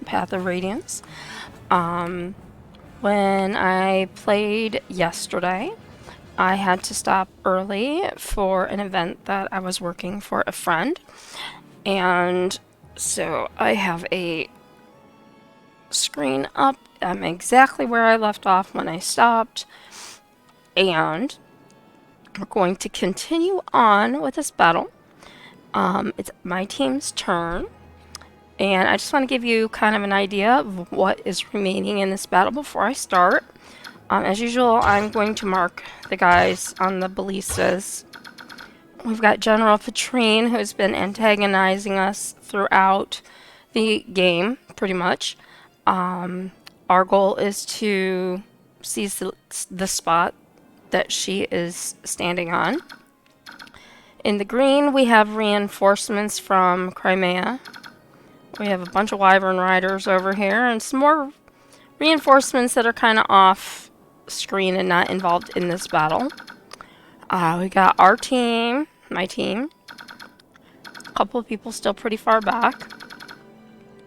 Path of Radiance. When I played yesterday, I had to stop early for an event that I was working for a friend. And so I have a screen up. I'm exactly where I left off when I stopped. And we're going to continue on with this battle. It's my team's turn. And I just want to give you kind of an idea of what is remaining in this battle before I start. As usual, I'm going to mark the guys on the ballistas. We've got General Patrine, who's been antagonizing us throughout the game, pretty much. Our goal is to seize the spot that she is standing on. In the green, we have reinforcements from Crimea. We have a bunch of Wyvern Riders over here, and some more reinforcements that are kind of off screen and not involved in this battle. We got our team, my team, a couple of people still pretty far back,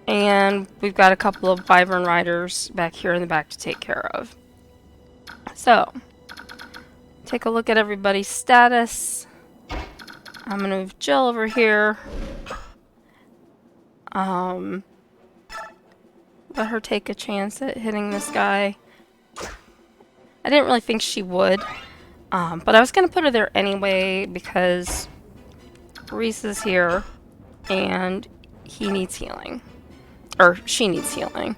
and we've got a couple of Wyvern Riders back here in the back to take care of. So, take a look at everybody's status. I'm going to move Jill over here. Let her take a chance at hitting this guy. I didn't really think she would, but I was going to put her there anyway because Reese is here and he needs healing. Or she needs healing.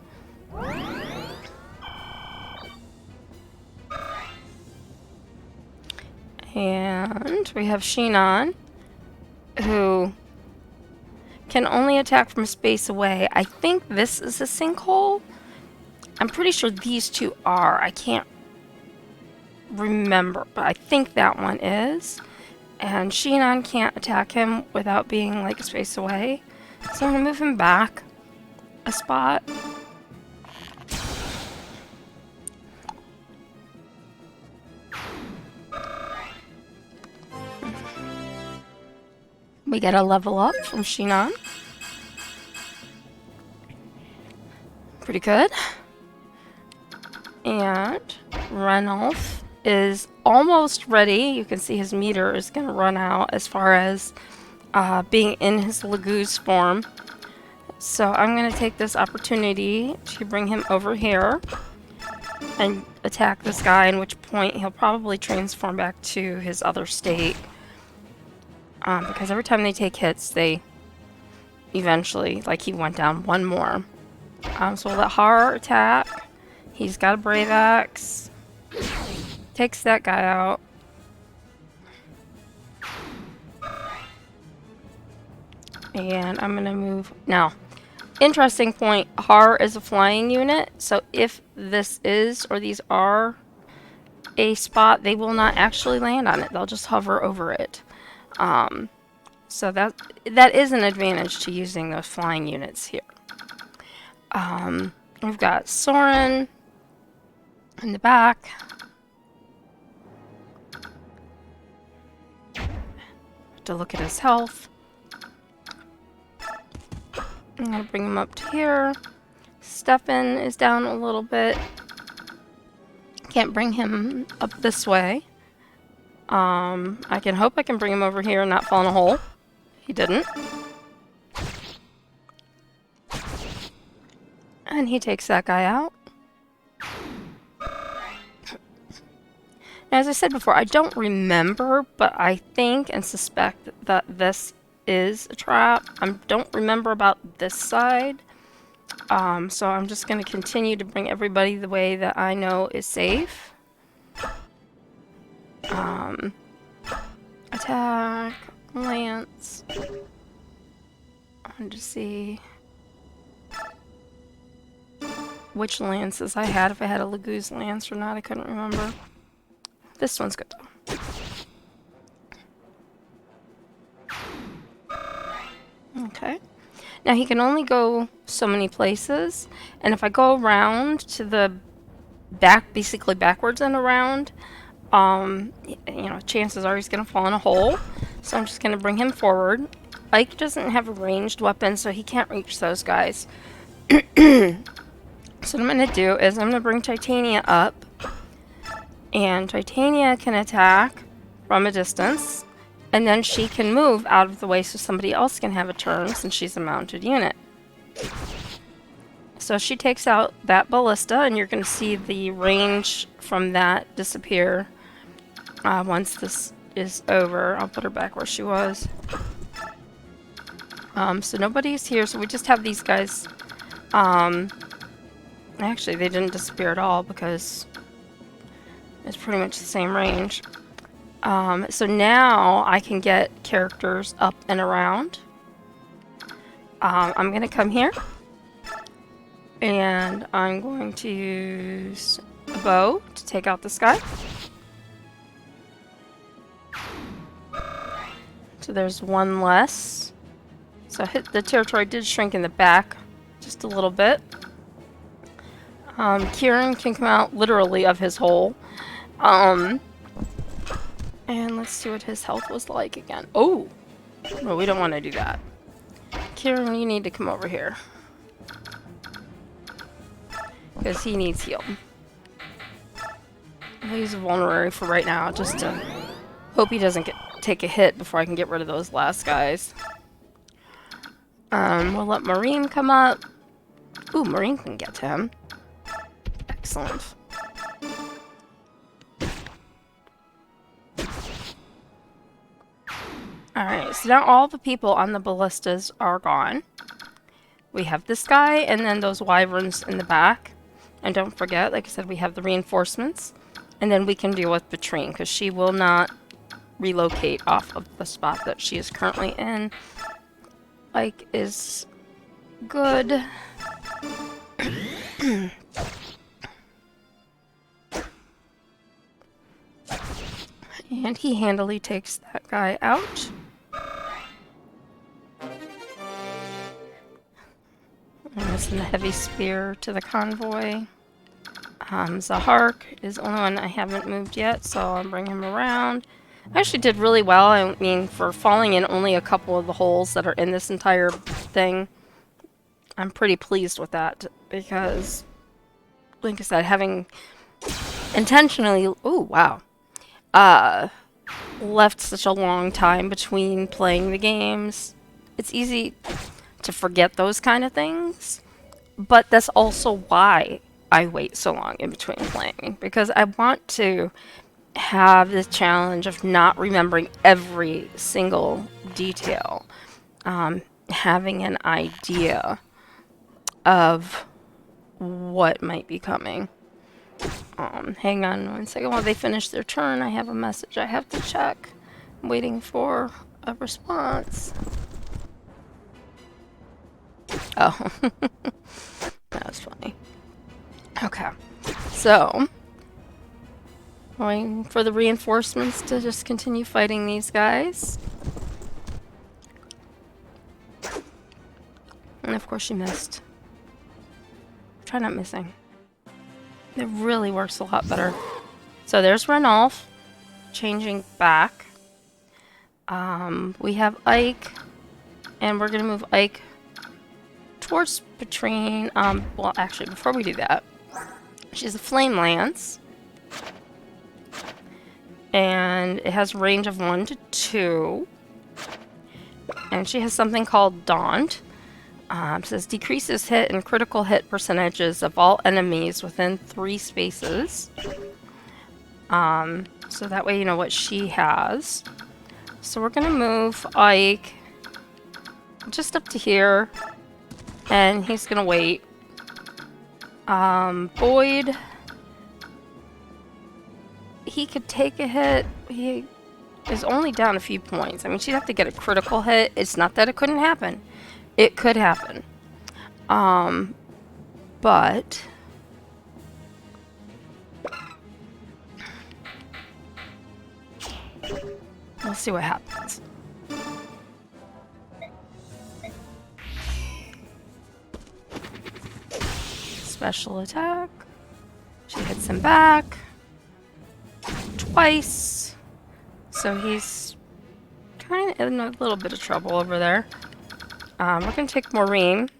And we have Shinon, who can only attack from space away. I think this is a sinkhole. I'm pretty sure these two are. I can't remember, but I think that one is. And Shinon can't attack him without being like a space away. So I'm going to move him back a spot. We get a level up from Shinon. Pretty good. And Ranulf is almost ready. You can see his meter is going to run out as far as being in his Laguz form. So I'm going to take this opportunity to bring him over here and attack this guy, in which point he'll probably transform back to his other state. Because every time they take hits, they eventually, like he went down one more. So we'll let Har attack. He's got a Brave Axe. Takes that guy out. And I'm going to move... Now, interesting point. Har is a flying unit. So if this is, or these are, a spot, they will not actually land on it. They'll just hover over it. So that is an advantage to using those flying units here. We've got Soren in the back. To look at his health. I'm gonna bring him up to here. Stefan is down a little bit. Can't bring him up this way. I can hope I can bring him over here and not fall in a hole. He didn't. And he takes that guy out. As I said before, I don't remember, but I think and suspect that this is a trap. I don't remember about this side. So I'm just going to continue to bring everybody the way that I know is safe. Attack, Lance. I want to see which lances I had, if I had a Laguz lance or not. I couldn't remember. This one's good though. Okay. Now he can only go so many places, and if I go around to the back, basically backwards and around, you know, chances are he's gonna fall in a hole. So I'm just gonna bring him forward. Ike doesn't have a ranged weapon, so he can't reach those guys. So what I'm going to do is I'm going to bring Titania up. And Titania can attack from a distance. And then she can move out of the way so somebody else can have a turn since she's a mounted unit. So she takes out that ballista, and you're going to see the range from that disappear once this is over. I'll put her back where she was. So nobody's here, so we just have these guys. Actually, they didn't disappear at all because it's pretty much the same range. So now I can get characters up and around. I'm going to come here. And I'm going to use a bow to take out this guy. So there's one less. So the territory did shrink in the back just a little bit. Kieran can come out literally of his hole. And let's see what his health was like again. Oh! No, we don't want to do that. Kieran, you need to come over here. Because he needs healed. I'll use a vulnerary for right now, just to hope he doesn't take a hit before I can get rid of those last guys. We'll let Marine come up. Ooh, Marine can get to him. Excellent. Alright, so now all the people on the ballistas are gone. We have this guy, and then those wyverns in the back. And don't forget, like I said, we have the reinforcements. And then we can deal with Patrine, because she will not relocate off of the spot that she is currently in. Ike is good. And he handily takes that guy out. And missing the heavy spear to the convoy. Zahark is the only one I haven't moved yet, so I'll bring him around. I actually did really well. I mean, for falling in only a couple of the holes that are in this entire thing, I'm pretty pleased with that, because, like I said, having intentionally, oh wow, left such a long time between playing the games, it's easy to forget those kind of things, but that's also why I wait so long in between playing, because I want to have the challenge of not remembering every single detail, having an idea of what might be coming. Hang on one second while they finish their turn. I have a message I have to check. I'm waiting for a response. Oh, that was funny. Okay, so going for the reinforcements to just continue fighting these guys. And of course she missed. Try not missing. It really works a lot better. So there's Ranulph changing back. We have Ike, and we're gonna move Ike towards Patrine. Well, actually, before we do that, she's a flame lance, and it has range of 1 to 2, and she has something called Daunt. It says decreases hit and critical hit percentages of all enemies within 3 spaces. So that way you know what she has. So we're gonna move Ike just up to here, and he's gonna wait. Boyd, he could take a hit. He is only down a few points. I mean, she'd have to get a critical hit. It's not that it couldn't happen. It could happen. But we'll see what happens. Special attack. She hits him back twice. So he's kind of in a little bit of trouble over there. We're going to take Maureen,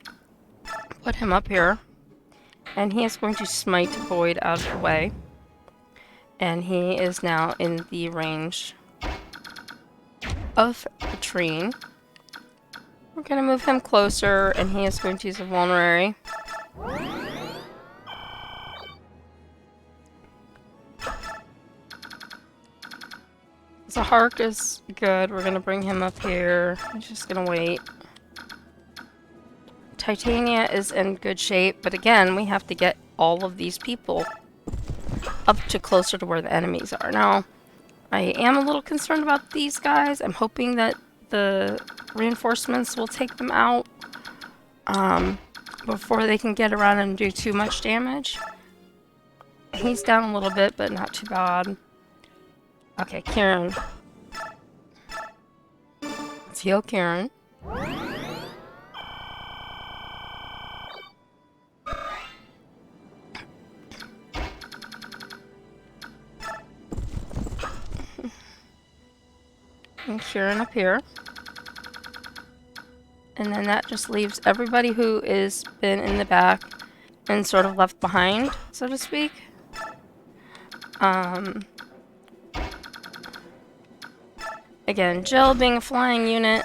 put him up here, and he is going to smite Void out of the way. And he is now in the range of Latrine. We're going to move him closer, and he is going to use a vulnerary. So Hark is good. We're going to bring him up here. I'm just going to wait. Titania is in good shape, but again, we have to get all of these people up to closer to where the enemies are. Now, I am a little concerned about these guys. I'm hoping that the reinforcements will take them out before they can get around and do too much damage. He's down a little bit, but not too bad. Okay, Kieran. Let's heal Kieran. And Kieran up here. And then that just leaves everybody who is been in the back and sort of left behind, so to speak. Again, Jill being a flying unit,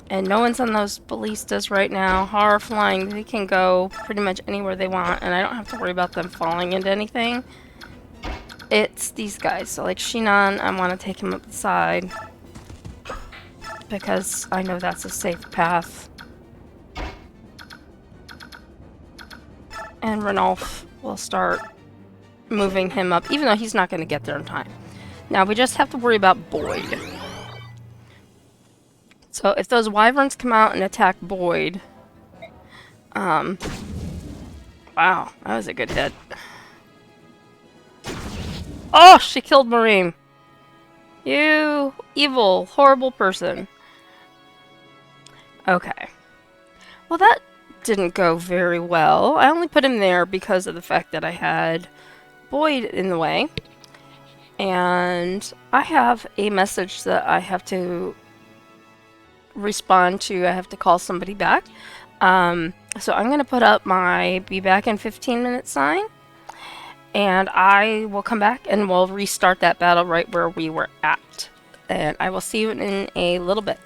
and no one's on those ballistas right now. Horror flying, they can go pretty much anywhere they want, and I don't have to worry about them falling into anything. It's these guys. So like Shinan, I want to take him up the side because I know that's a safe path. And Ranulf will start moving him up, even though he's not going to get there in time. Now we just have to worry about Boyd. So if those wyverns come out and attack Boyd, wow, that was a good hit. Oh, she killed Marine. You evil, horrible person. Okay. Well, that didn't go very well. I only put him there because of the fact that I had Boyd in the way. And I have a message that I have to respond to. I have to call somebody back. So I'm going to put up my be back in 15 minutes sign. And I will come back and we'll restart that battle right where we were at. And I will see you in a little bit.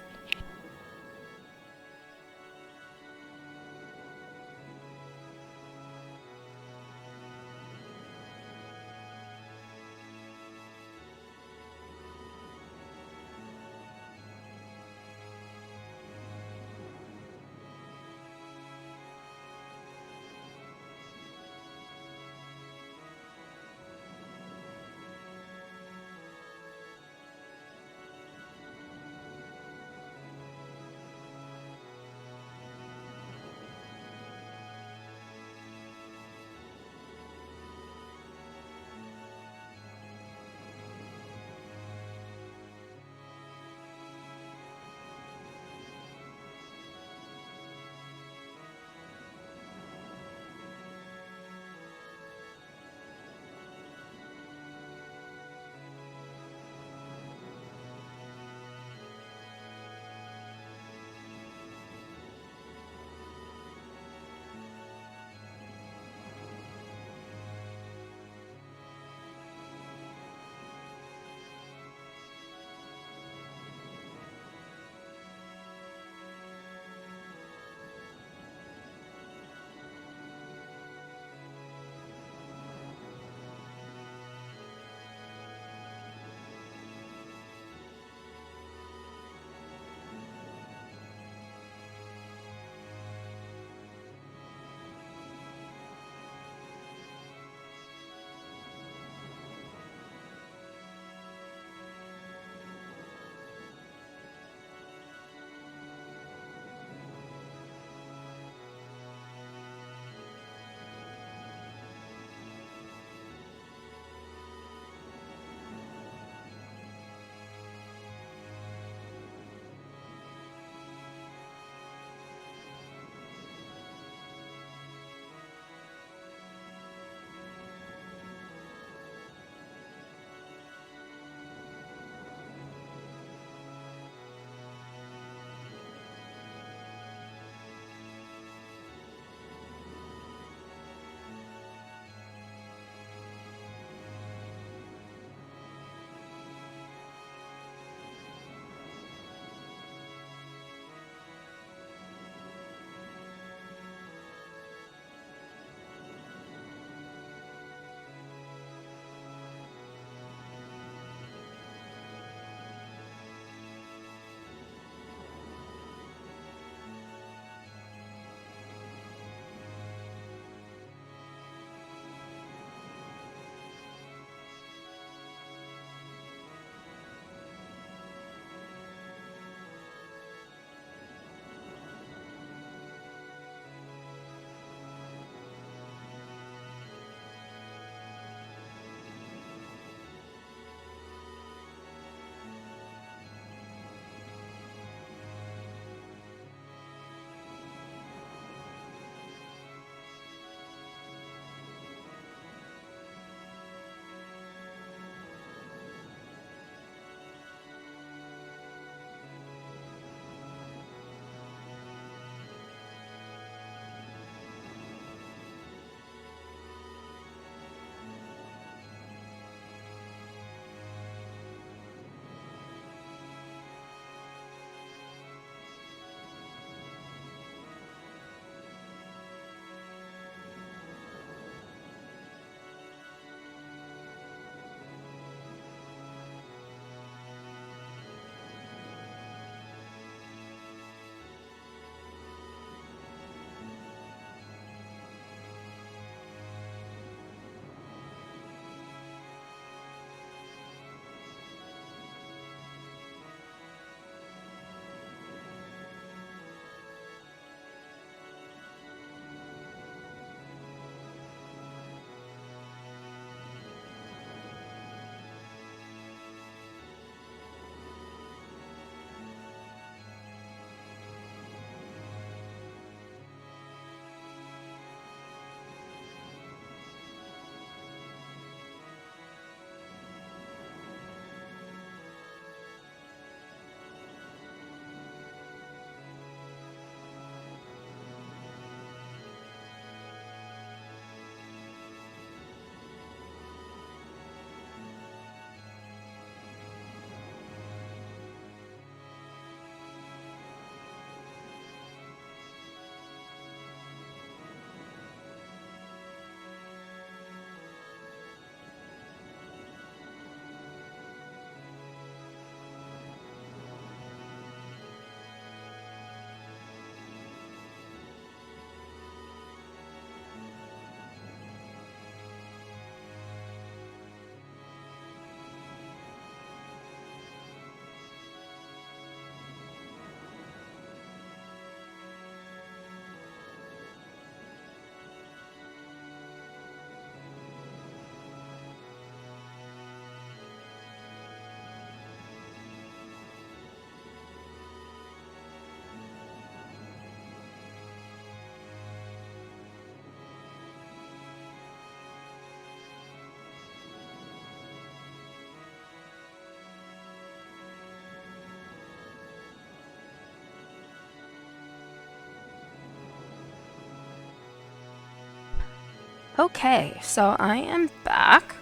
Okay, so I am back.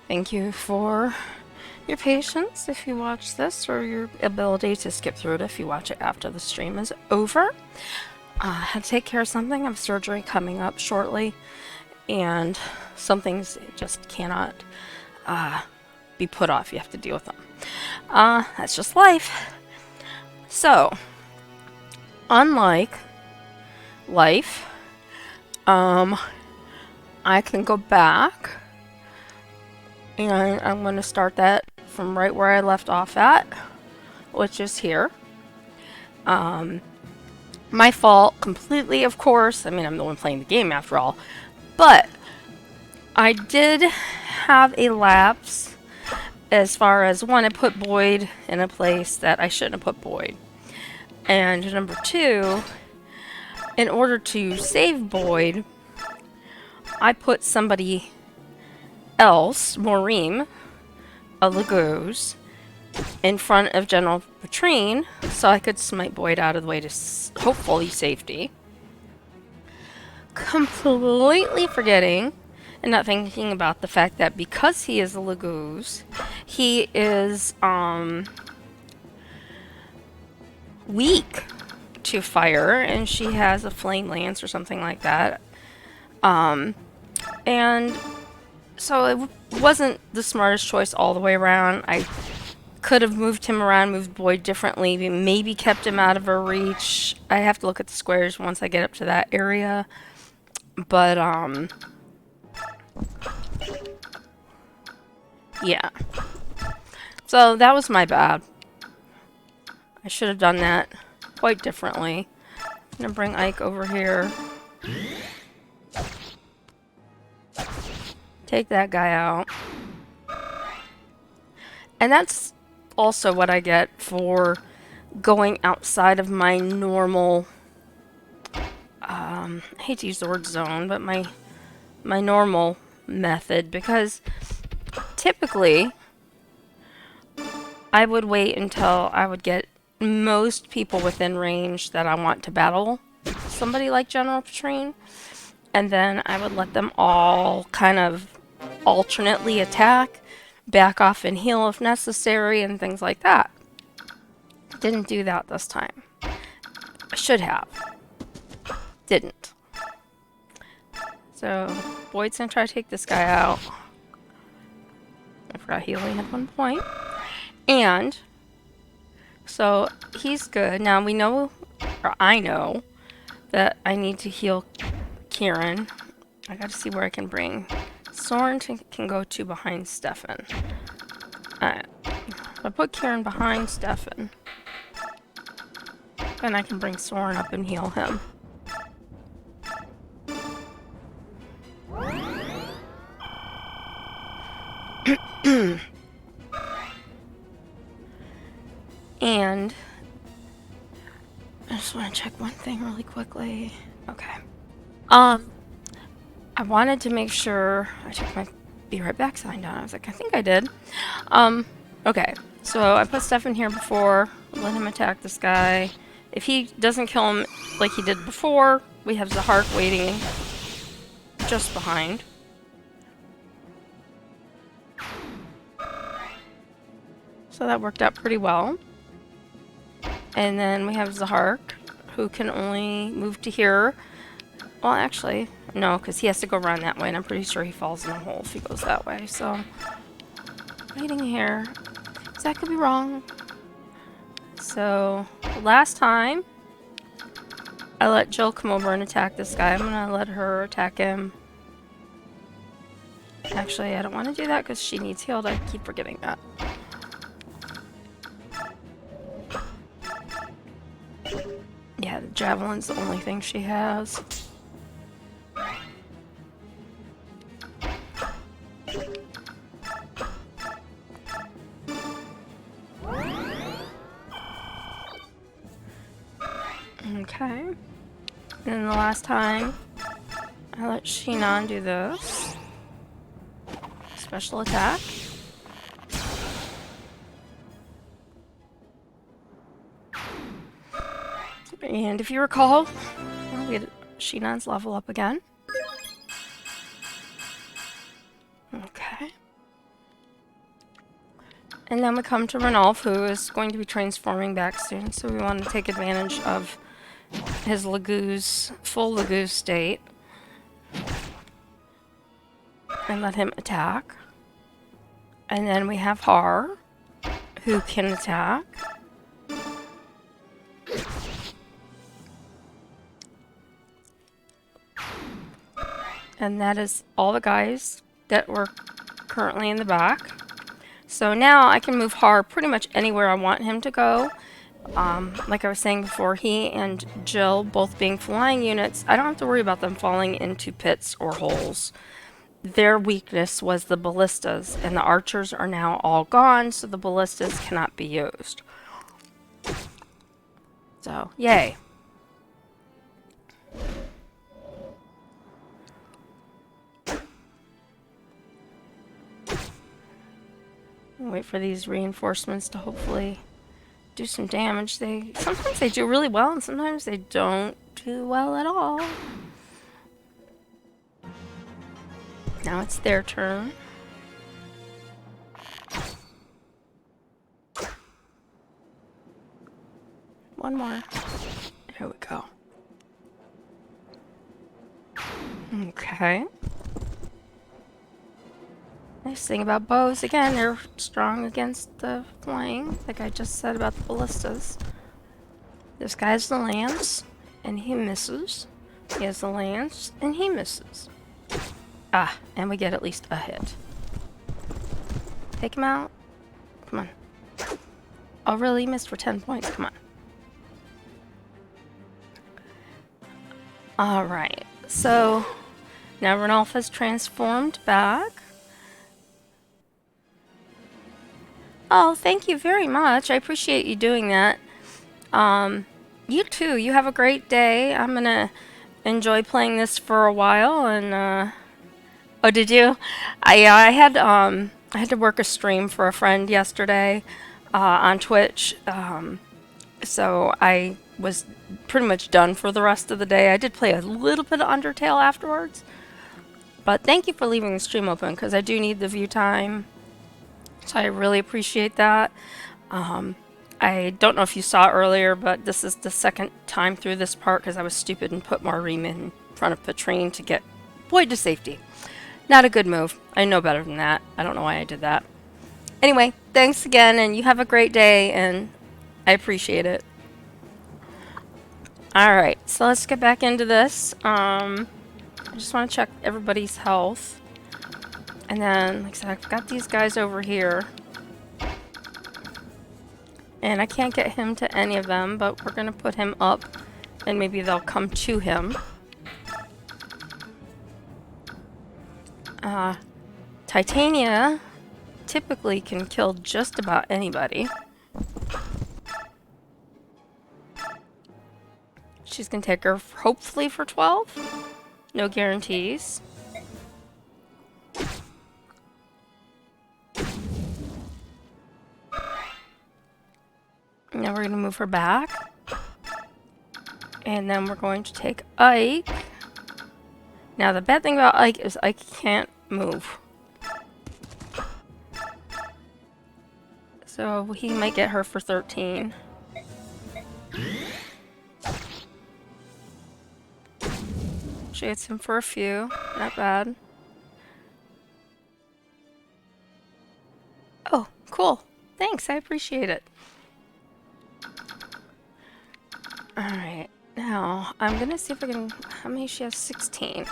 Thank you for your patience if you watch this, or your ability to skip through it if you watch it after the stream is over. I had to take care of something. I have surgery coming up shortly, and some things just cannot be put off. You have to deal with them. That's just life. So, unlike life, I can go back, and I'm going to start that from right where I left off at, which is here. My fault completely, of course. I mean, I'm the one playing the game after all. But I did have a lapse as far as, one, I put Boyd in a place that I shouldn't have put Boyd. And number two, in order to save Boyd, I put somebody else, Maureen, a Lagos, in front of General Petrine, so I could smite Boyd out of the way to hopefully safety. Completely forgetting and not thinking about the fact that because he is a Lagos, he is weak to fire, and she has a flame lance or something like that. And so it wasn't the smartest choice all the way around. I could have moved him around, moved Boyd differently, maybe kept him out of her reach. I have to look at the squares once I get up to that area. But, yeah. So that was my bad. I should have done that quite differently. I'm gonna bring Ike over here. Take that guy out. And that's also what I get for going outside of my normal, I hate to use the word zone, but my normal method, because typically I would wait until I would get most people within range that I want to battle somebody like General Petrine, and then I would let them all kind of alternately attack, back off and heal if necessary, and things like that. Didn't do that this time. I should have. Didn't. So, Boyd's gonna try to take this guy out. I forgot he only had 1 point. And, so, he's good. Now we know, or I know, that I need to heal Kieran. I gotta see where I can bring. Soren can go to behind Stefan. Alright. I put Kieran behind Stefan. Then I can bring Soren up and heal him. And I just want to check one thing really quickly. Okay. I wanted to make sure I took my be right back sign down. I was like, I think I did. Okay. So I put Stefan here before. Let him attack this guy. If he doesn't kill him like he did before, we have Zahark waiting just behind. So that worked out pretty well. And then we have Zahark, who can only move to here. Well, actually, no, because he has to go around that way, and I'm pretty sure he falls in a hole if he goes that way. So, waiting here. So that could be wrong. So, last time, I let Jill come over and attack this guy. I'm going to let her attack him. Actually, I don't want to do that because she needs healed. I keep forgetting that. Yeah, the javelin's the only thing she has. Okay. And the last time, I let Shinan do this. Special attack. And if you recall, we had Shinan's level up again. Okay. And then we come to Ranulf, who is going to be transforming back soon, so we want to take advantage of his full Laguz state. And let him attack. And then we have Har, who can attack. And that is all the guys that were currently in the back. So now I can move Har pretty much anywhere I want him to go. Like I was saying before, he and Jill both being flying units, I don't have to worry about them falling into pits or holes. Their weakness was the ballistas, and the archers are now all gone, so the ballistas cannot be used. So, yay. Wait for these reinforcements to hopefully do some damage. Sometimes they do really well, and sometimes they don't do well at all. Now it's their turn. One more. There we go. Okay. Nice thing about bows, again, they're strong against the flying, like I just said about the ballistas. This guy has the lance, and he misses. He has the lance, and he misses. Ah, and we get at least a hit. Take him out. Come on. Oh, really? He missed for 10 points. Come on. Alright, so now Ranulf has transformed back. Oh, thank you very much. I appreciate you doing that. You too. You have a great day. I'm gonna enjoy playing this for a while. And oh, did you? I had to work a stream for a friend yesterday on Twitch. So I was pretty much done for the rest of the day. I did play a little bit of Undertale afterwards. But thank you for leaving the stream open, because I do need the view time. So I really appreciate that. I don't know if you saw earlier, but this is the second time through this part because I was stupid and put Marim in front of Patrine to get Boyd to safety. Not a good move. I know better than that. I don't know why I did that. Anyway, thanks again, and you have a great day, and I appreciate it. Alright, so let's get back into this. I just want to check everybody's health. And then, like I said, I've got these guys over here. And I can't get him to any of them, but we're going to put him up, and maybe they'll come to him. Titania typically can kill just about anybody. She's going to take her, hopefully, for 12. No guarantees. Now we're going to move her back. And then we're going to take Ike. Now the bad thing about Ike is Ike can't move. So he might get her for 13. She gets him for a few. Not bad. Oh, cool. Thanks, I appreciate it. Alright, now I'm gonna see if I can. How many? She has 16.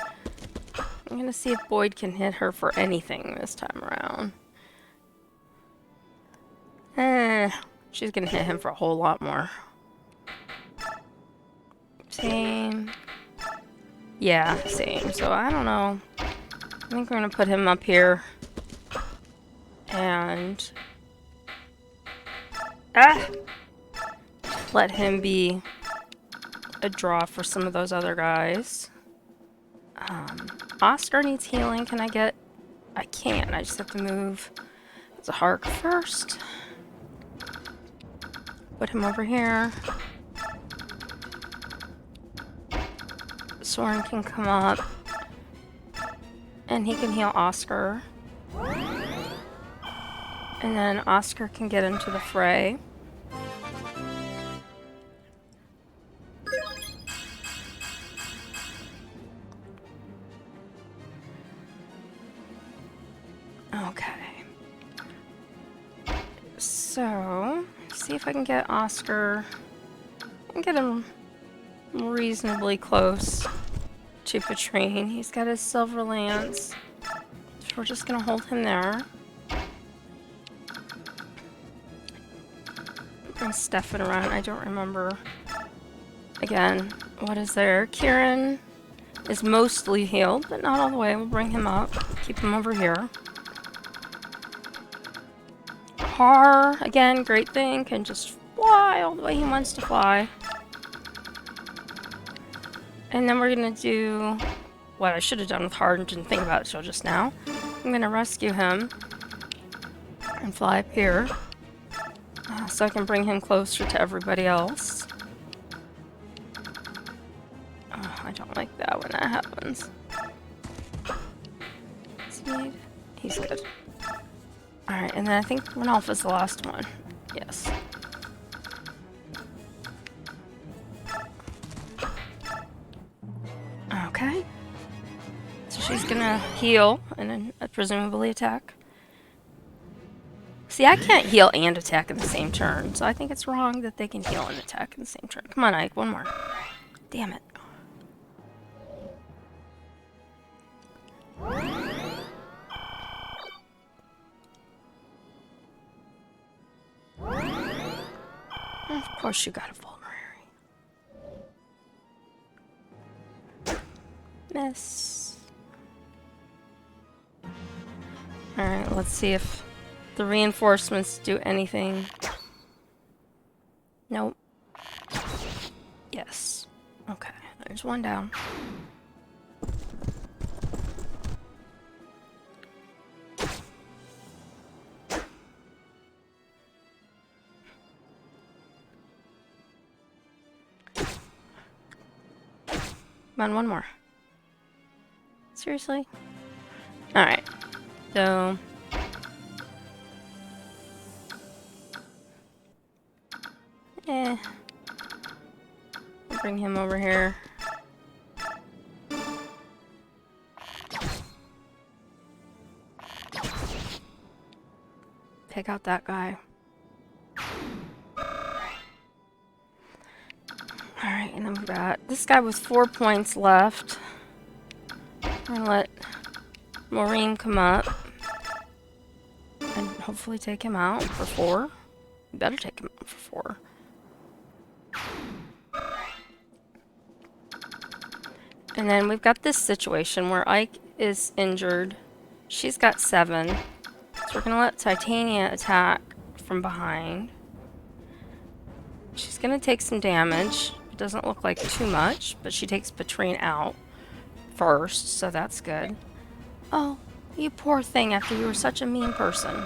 I'm gonna see if Boyd can hit her for anything this time around. She's gonna hit him for a whole lot more. Same. Yeah, same. So I don't know. I think we're gonna put him up here. And let him be a draw for some of those other guys. Oscar needs healing. Can I get... I can't. I just have to move Zahark first. Put him over here. Soren can come up. And he can heal Oscar. And then Oscar can get into the fray. Okay. So, see if I can get Oscar and get him reasonably close to Patrine. He's got his silver lance. So we're just gonna hold him there. Bring Stefan around. I don't remember. Again, what is there? Kieran is mostly healed, but not all the way. We'll bring him up. Keep him over here. Har, again, great thing. Can just fly all the way he wants to fly. And then we're going to do what I should have done with Har and didn't think about it till just now. I'm going to rescue him and fly up here so I can bring him closer to everybody else. Oh, I don't like that when that happens. Speed. He's good. Alright, and then I think Renalpha's the last one. Yes. Okay. So she's gonna heal and then presumably attack. See, I can't heal and attack in the same turn, so I think it's wrong that they can heal and attack in the same turn. Come on, Ike, one more. Damn it. Of course you got a vulnerary. Miss. Alright, let's see if the reinforcements do anything. Nope. Yes. Okay, there's one down. Come on, one more. Seriously? Alright. So... I'll bring him over here. Take out that guy. Alright, and then we've got this guy with 4 points left. I'm gonna let Maureen come up and hopefully take him out for 4. You better take him out for 4. And then we've got this situation where Ike is injured. She's got 7. So we're gonna let Titania attack from behind. She's gonna take some damage. It doesn't look like too much, but she takes Patrine out first, so that's good. Oh, you poor thing, after you were such a mean person.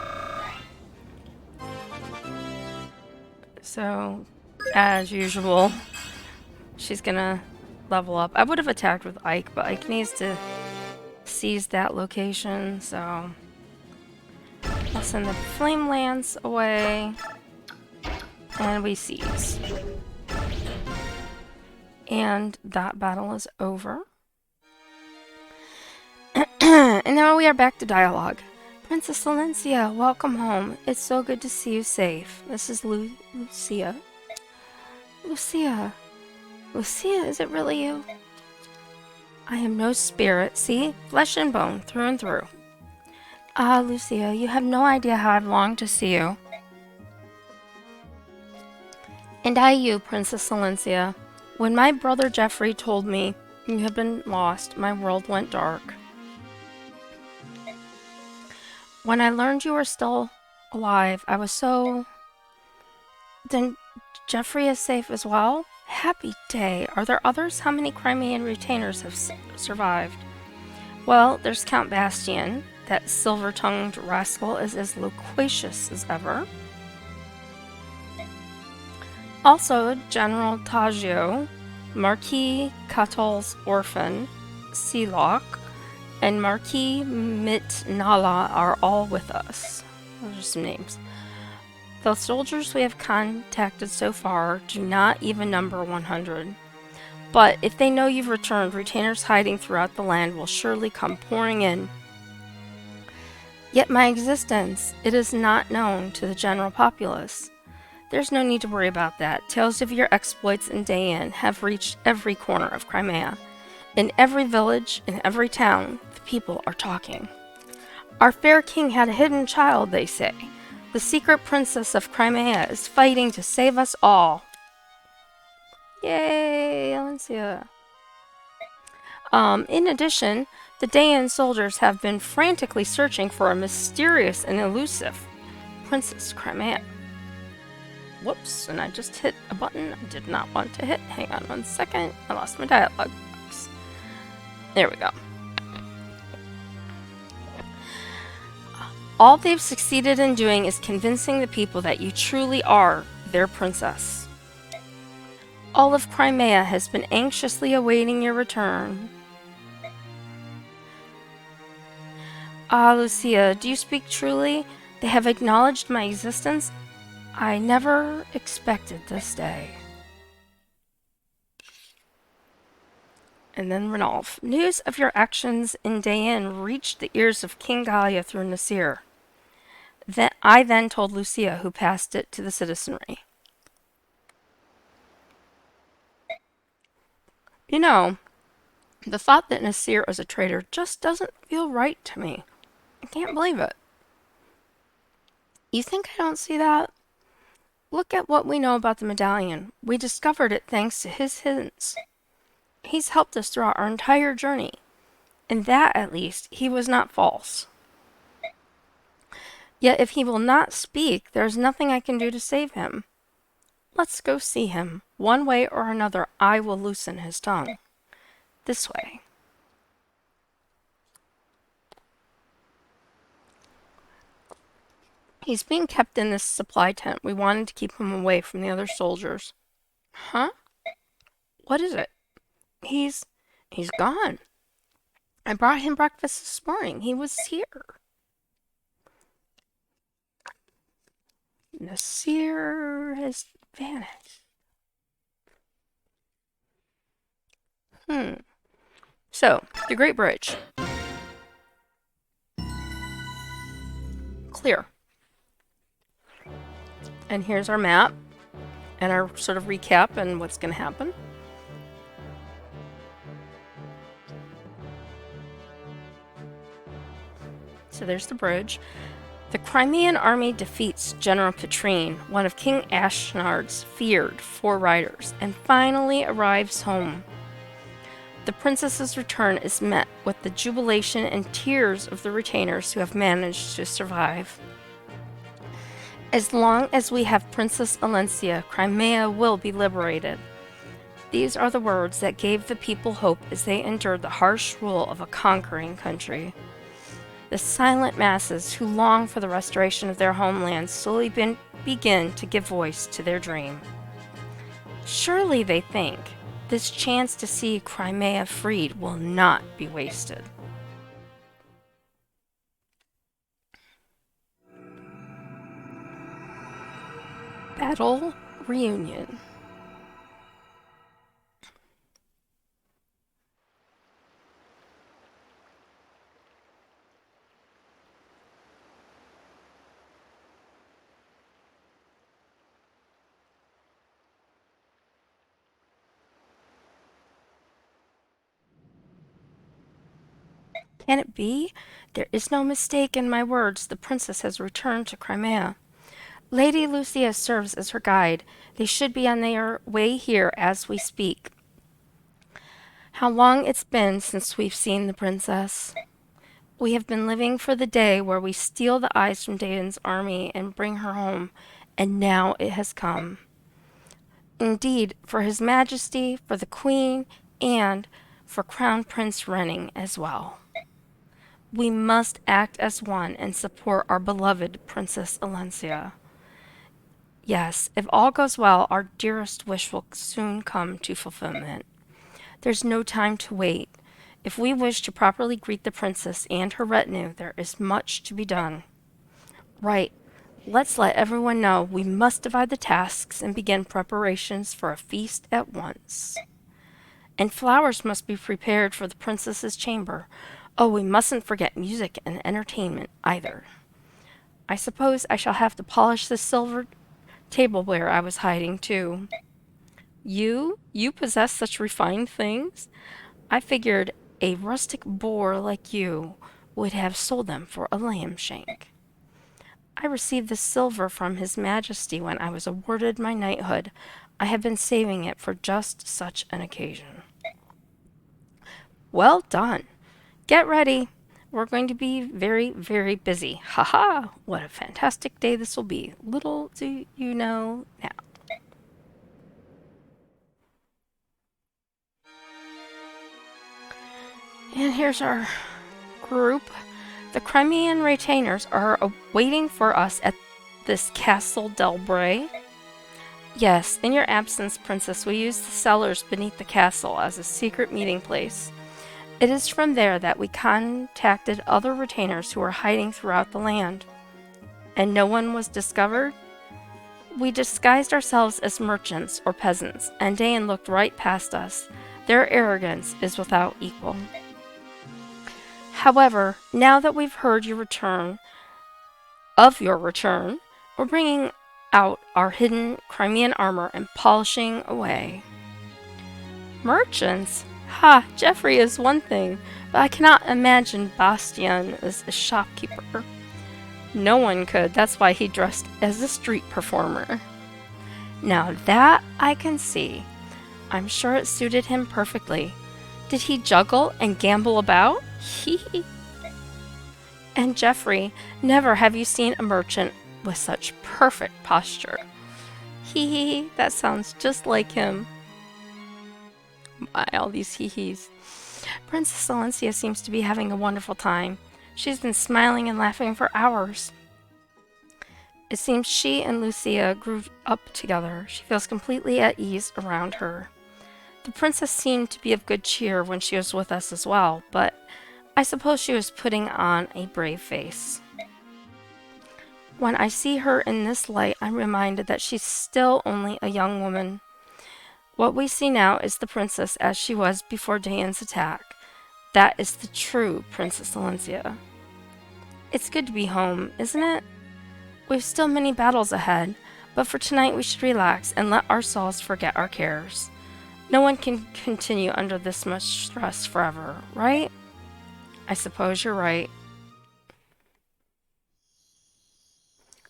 So, as usual, she's gonna level up. I would have attacked with Ike, but Ike needs to seize that location, so I'll send the Flame Lance away, and we seize. And that battle is over. And now we are back to dialogue. Princess Valencia, welcome home. It's so good to see you safe. This is Lucia. Lucia. Lucia, is it really you? I am no spirit, see? Flesh and bone, through and through. Ah, Lucia, you have no idea how I've longed to see you. And I you, Princess Valencia. When my brother Geoffrey told me you had been lost, my world went dark. When I learned you were still alive, I was so... Then Geoffrey is safe as well? Happy day. Are there others? How many Crimean retainers have survived? Well, there's Count Bastian. That silver-tongued rascal is as loquacious as ever. Also, General Taggio, Marquis Catull's orphan, Sealock, and Marquis Mitnala are all with us. Those are some names. The soldiers we have contacted so far do not even number 100. But if they know you've returned, retainers hiding throughout the land will surely come pouring in. Yet my existence, it is not known to the general populace. There's no need to worry about that. Tales of your exploits in Dayan have reached every corner of Crimea. In every village, in every town, the people are talking. Our fair king had a hidden child, they say. The secret princess of Crimea is fighting to save us all. Yay, Alencia. In addition, the Dayan soldiers have been frantically searching for a mysterious and elusive Princess Crimea. Whoops, and I just hit a button I did not want to hit. Hang on 1 second. I lost my dialogue box. There we go. All they've succeeded in doing is convincing the people that you truly are their princess. All of Crimea has been anxiously awaiting your return. Ah, Lucia, do you speak truly? They have acknowledged my existence? I never expected this day. And then Ranulf. News of your actions in Dayan reached the ears of King Galia through Nasir. I then told Lucia, who passed it to the citizenry. You know, the thought that Nasir is a traitor just doesn't feel right to me. I can't believe it. You think I don't see that? Look at what we know about the medallion. We discovered it thanks to his hints. He's helped us throughout our entire journey. In that, at least, he was not false. Yet if he will not speak, there is nothing I can do to save him. Let's go see him. One way or another, I will loosen his tongue. This way. He's being kept in this supply tent. We wanted to keep him away from the other soldiers. Huh? What is it? He's gone. I brought him breakfast this morning. He was here. Nasir has vanished. So, the Great Bridge. Clear. And here's our map and our sort of recap and what's going to happen. So there's the bridge. The Crimean army defeats General Petrine, one of King Ashnard's feared four riders, and finally arrives home. The princess's return is met with the jubilation and tears of the retainers who have managed to survive. As long as we have Princess Alencia, Crimea will be liberated. These are the words that gave the people hope as they endured the harsh rule of a conquering country. The silent masses who long for the restoration of their homeland slowly begin to give voice to their dream. Surely, they think, this chance to see Crimea freed will not be wasted. Battle Reunion. Can it be? There is no mistake in my words. The princess has returned to Crimea. Lady Lucia serves as her guide. They should be on their way here as we speak. How long it's been since we've seen the princess. We have been living for the day where we steal the eyes from Dayan's army and bring her home, and now it has come. Indeed, for His Majesty, for the Queen, and for Crown Prince Renning as well. We must act as one and support our beloved Princess Alencia. Yes, if all goes well, our dearest wish will soon come to fulfillment. There's no time to wait. If we wish to properly greet the princess and her retinue, there is much to be done. Right. Let's let everyone know we must divide the tasks and begin preparations for a feast at once. And flowers must be prepared for the princess's chamber. Oh, we mustn't forget music and entertainment either. I suppose I shall have to polish the silver tableware I was hiding too. You possess such refined things? I figured a rustic boor like you would have sold them for a lamb shank. I received the silver from His Majesty when I was awarded my knighthood. I have been saving it for just such an occasion. Well done. Get ready. We're going to be very, very busy. Haha, what a fantastic day this will be. Little do you know now. And here's our group. The Crimean retainers are waiting for us at this Castle Delbray. Yes, in your absence, Princess, we use the cellars beneath the castle as a secret meeting place. It is from there that we contacted other retainers who were hiding throughout the land. And no one was discovered? We disguised ourselves as merchants or peasants, and Dayan looked right past us. Their arrogance is without equal. However, now that we've heard your return, we're bringing out our hidden Crimean armor and polishing away. Merchants? Ha, Geoffrey is one thing, but I cannot imagine Bastian as a shopkeeper. No one could, that's why he dressed as a street performer. Now that I can see. I'm sure it suited him perfectly. Did he juggle and gamble about? Hee. And Geoffrey, never have you seen a merchant with such perfect posture. Hee, that sounds just like him. My, all these hee-hees. Princess Valencia seems to be having a wonderful time. She's been smiling and laughing for hours. It seems she and Lucia grew up together. She feels completely at ease around her. The princess seemed to be of good cheer when she was with us as well, but I suppose she was putting on a brave face. When I see her in this light, I'm reminded that she's still only a young woman. What we see now is the princess as she was before Dayan's attack. That is the true Princess Valencia. It's good to be home, isn't it? We've still many battles ahead, but for tonight we should relax and let our souls forget our cares. No one can continue under this much stress forever, right? I suppose you're right.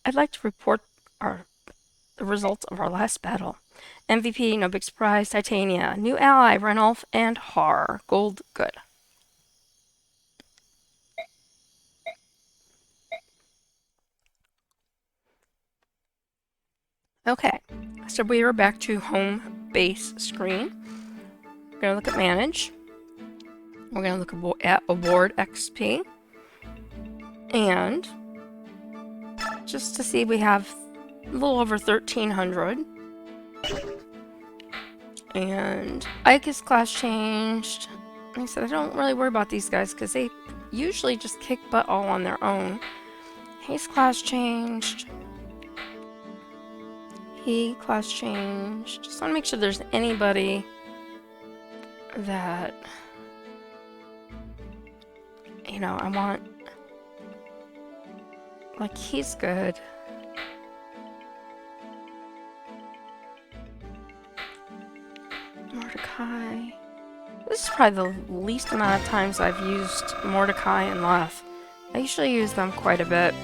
I'd like to report the results of our last battle. MVP, no big surprise, Titania. New ally, Ranulf and Har. Gold, good. Okay, so we are back to home base screen. We're going to look at manage. We're going to look at award XP. And just to see, we have a little over 1,300. And Ike's class changed. Like I said, I don't really worry about these guys because they usually just kick butt all on their own. His class changed. He class changed. Just want to make sure there's anybody that, you know, I want. Like, he's good. Mordecai. This is probably the least amount of times I've used Mordecai and Leth. I usually use them quite a bit.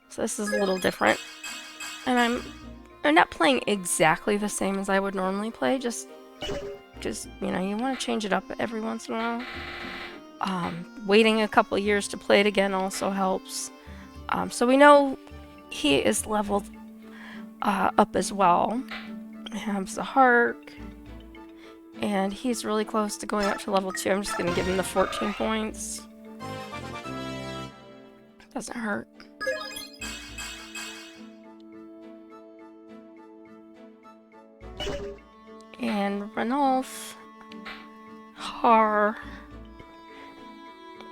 So this is a little different. And I'm not playing exactly the same as I would normally play, just you know, you want to change it up every once in a while. Waiting a couple years to play it again also helps. So we know he is leveled up as well. He has the Hark, and he's really close to going up to level 2. I'm just going to give him the 14 points. Doesn't hurt. And Ranulf. Har.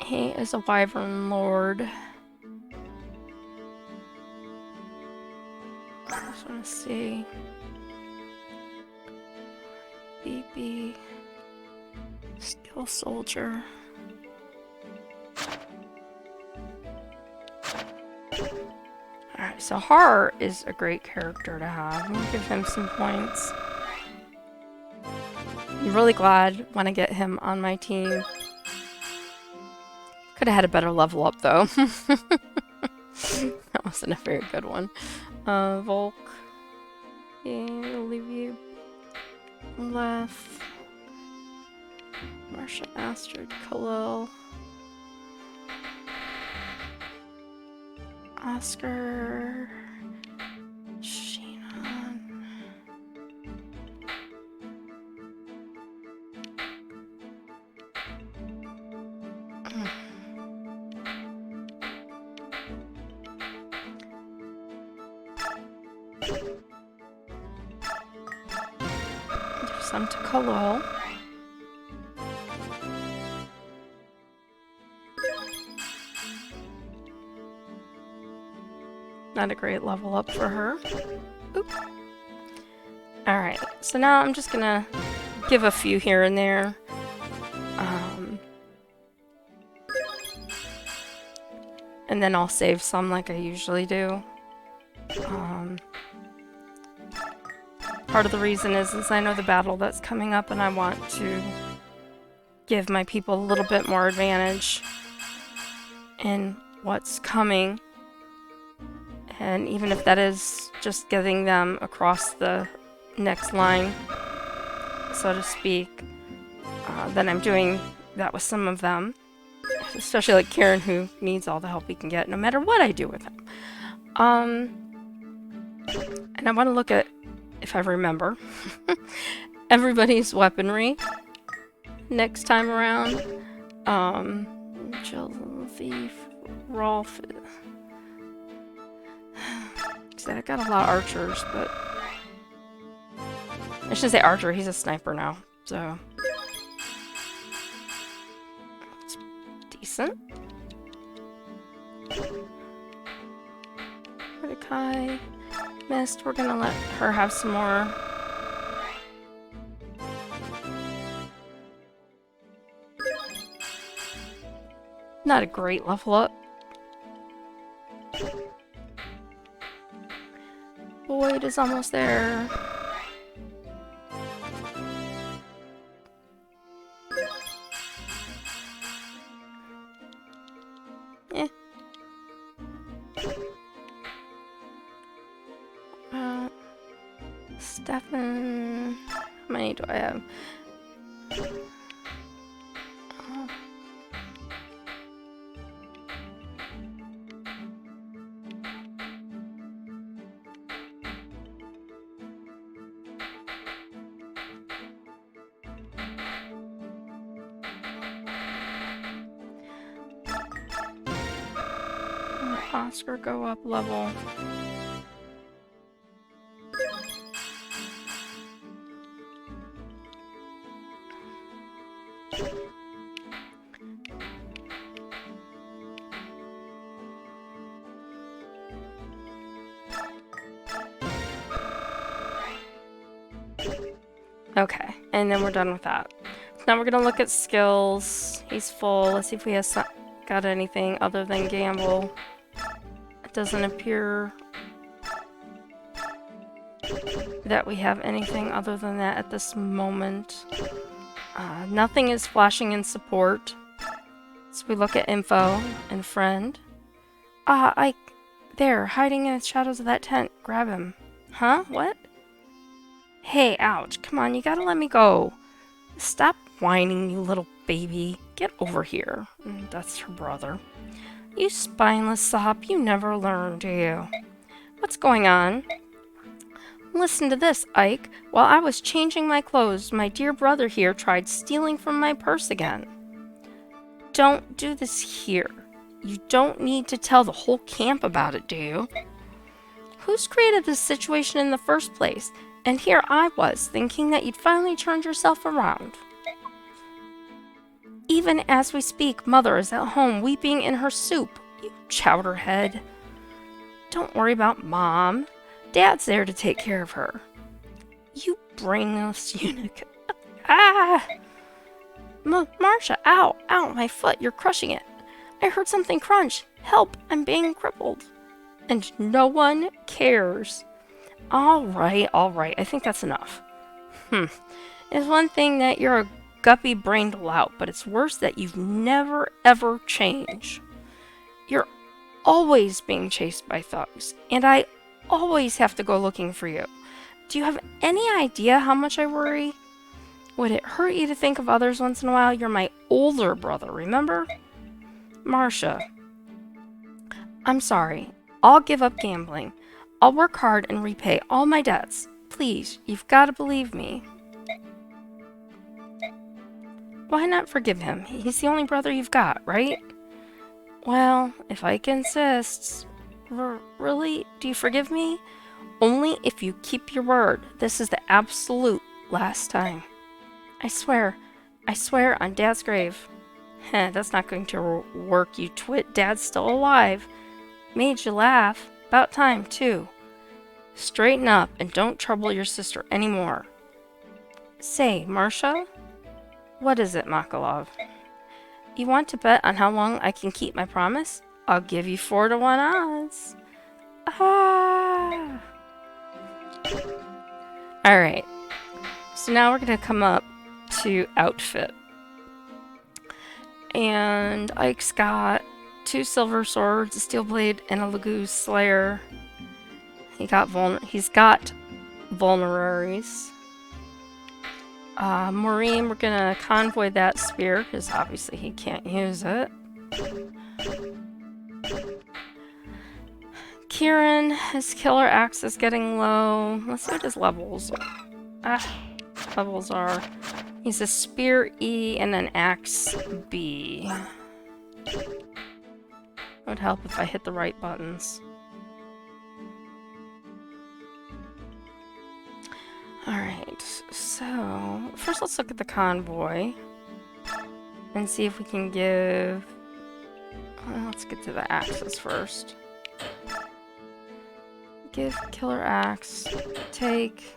He is a wyvern lord. I just want to see. BB. Skill soldier. Alright, so Har is a great character to have. I'm gonna give him some points. I'm really glad when I get him on my team. Could have had a better level up though. That wasn't a very good one. Volk. Yeah, we'll leave you left. Marsha, Astrid, Khalil. Oscar. Sheenan. Do some to Khalil. Not a great level up for her. Oop. Alright, so now I'm just gonna give a few here and there. And then I'll save some like I usually do. Part of the reason is I know the battle that's coming up and I want to give my people a little bit more advantage in what's coming. And even if that is just getting them across the next line, so to speak, then I'm doing that with some of them. Especially like Kieran, who needs all the help he can get, no matter what I do with him. And I want to look at, if I remember, everybody's weaponry next time around. Jill, Thief, Rolf. I got a lot of archers, but I shouldn't say archer, he's a sniper now, so it's decent. Mordecai, Mist, we're gonna let her have some more. Not a great level up. Boyd is almost there. Eh. Stefan. How many do I have? Oscar go up level. Okay, and then we're done with that. So now we're gonna look at skills. He's full. Let's see if we have got anything other than gamble. It doesn't appear that we have anything other than that at this moment. Nothing is flashing in support. So we look at info and friend. Ike, there, hiding in the shadows of that tent. Grab him. Huh? What? Hey, ouch. Come on, you gotta let me go. Stop whining, you little baby. Get over here. That's her brother. You spineless sop, you never learn, do you? What's going on? Listen to this, Ike. While I was changing my clothes, my dear brother here tried stealing from my purse again. Don't do this here. You don't need to tell the whole camp about it, do you? Who's created this situation in the first place? And here I was, thinking that you'd finally turned yourself around. Even as we speak, Mother is at home weeping in her soup. You chowderhead. Don't worry about Mom. Dad's there to take care of her. You brainless eunuch. Ah! Marcia, ow! Ow, my foot, you're crushing it. I heard something crunch. Help, I'm being crippled. And no one cares. Alright, I think that's enough. It's one thing that you're a guppy-brained lout, but it's worse that you've never ever changed. You're always being chased by thugs, and I always have to go looking for you. Do you have any idea how much I worry? Would it hurt you to think of others once in a while? You're my older brother, remember? Marcia. I'm sorry. I'll give up gambling. I'll work hard and repay all my debts. Please, you've got to believe me. Why not forgive him? He's the only brother you've got, right? Well, if Ike insists. Really? Do you forgive me? Only if you keep your word. This is the absolute last time. I swear on Dad's grave. Heh, that's not going to work, you twit. Dad's still alive. Made you laugh. About time, too. Straighten up and don't trouble your sister anymore. Say, Marcia? What is it, Makalov? You want to bet on how long I can keep my promise? I'll give you 4-to-1 odds. Ah! Alright. So now we're going to come up to outfit. And Ike's got 2 silver swords, a steel blade, and a Laguz Slayer. He's got vulneraries. Maureen, we're gonna convoy that spear, because obviously he can't use it. Kieran, his killer axe is getting low. Let's see what his levels are. He's a spear E and an axe B. It would help if I hit the right buttons. Alright, so first let's look at the convoy and see if we can give... Well, let's get to the axes first. Give killer axe, take...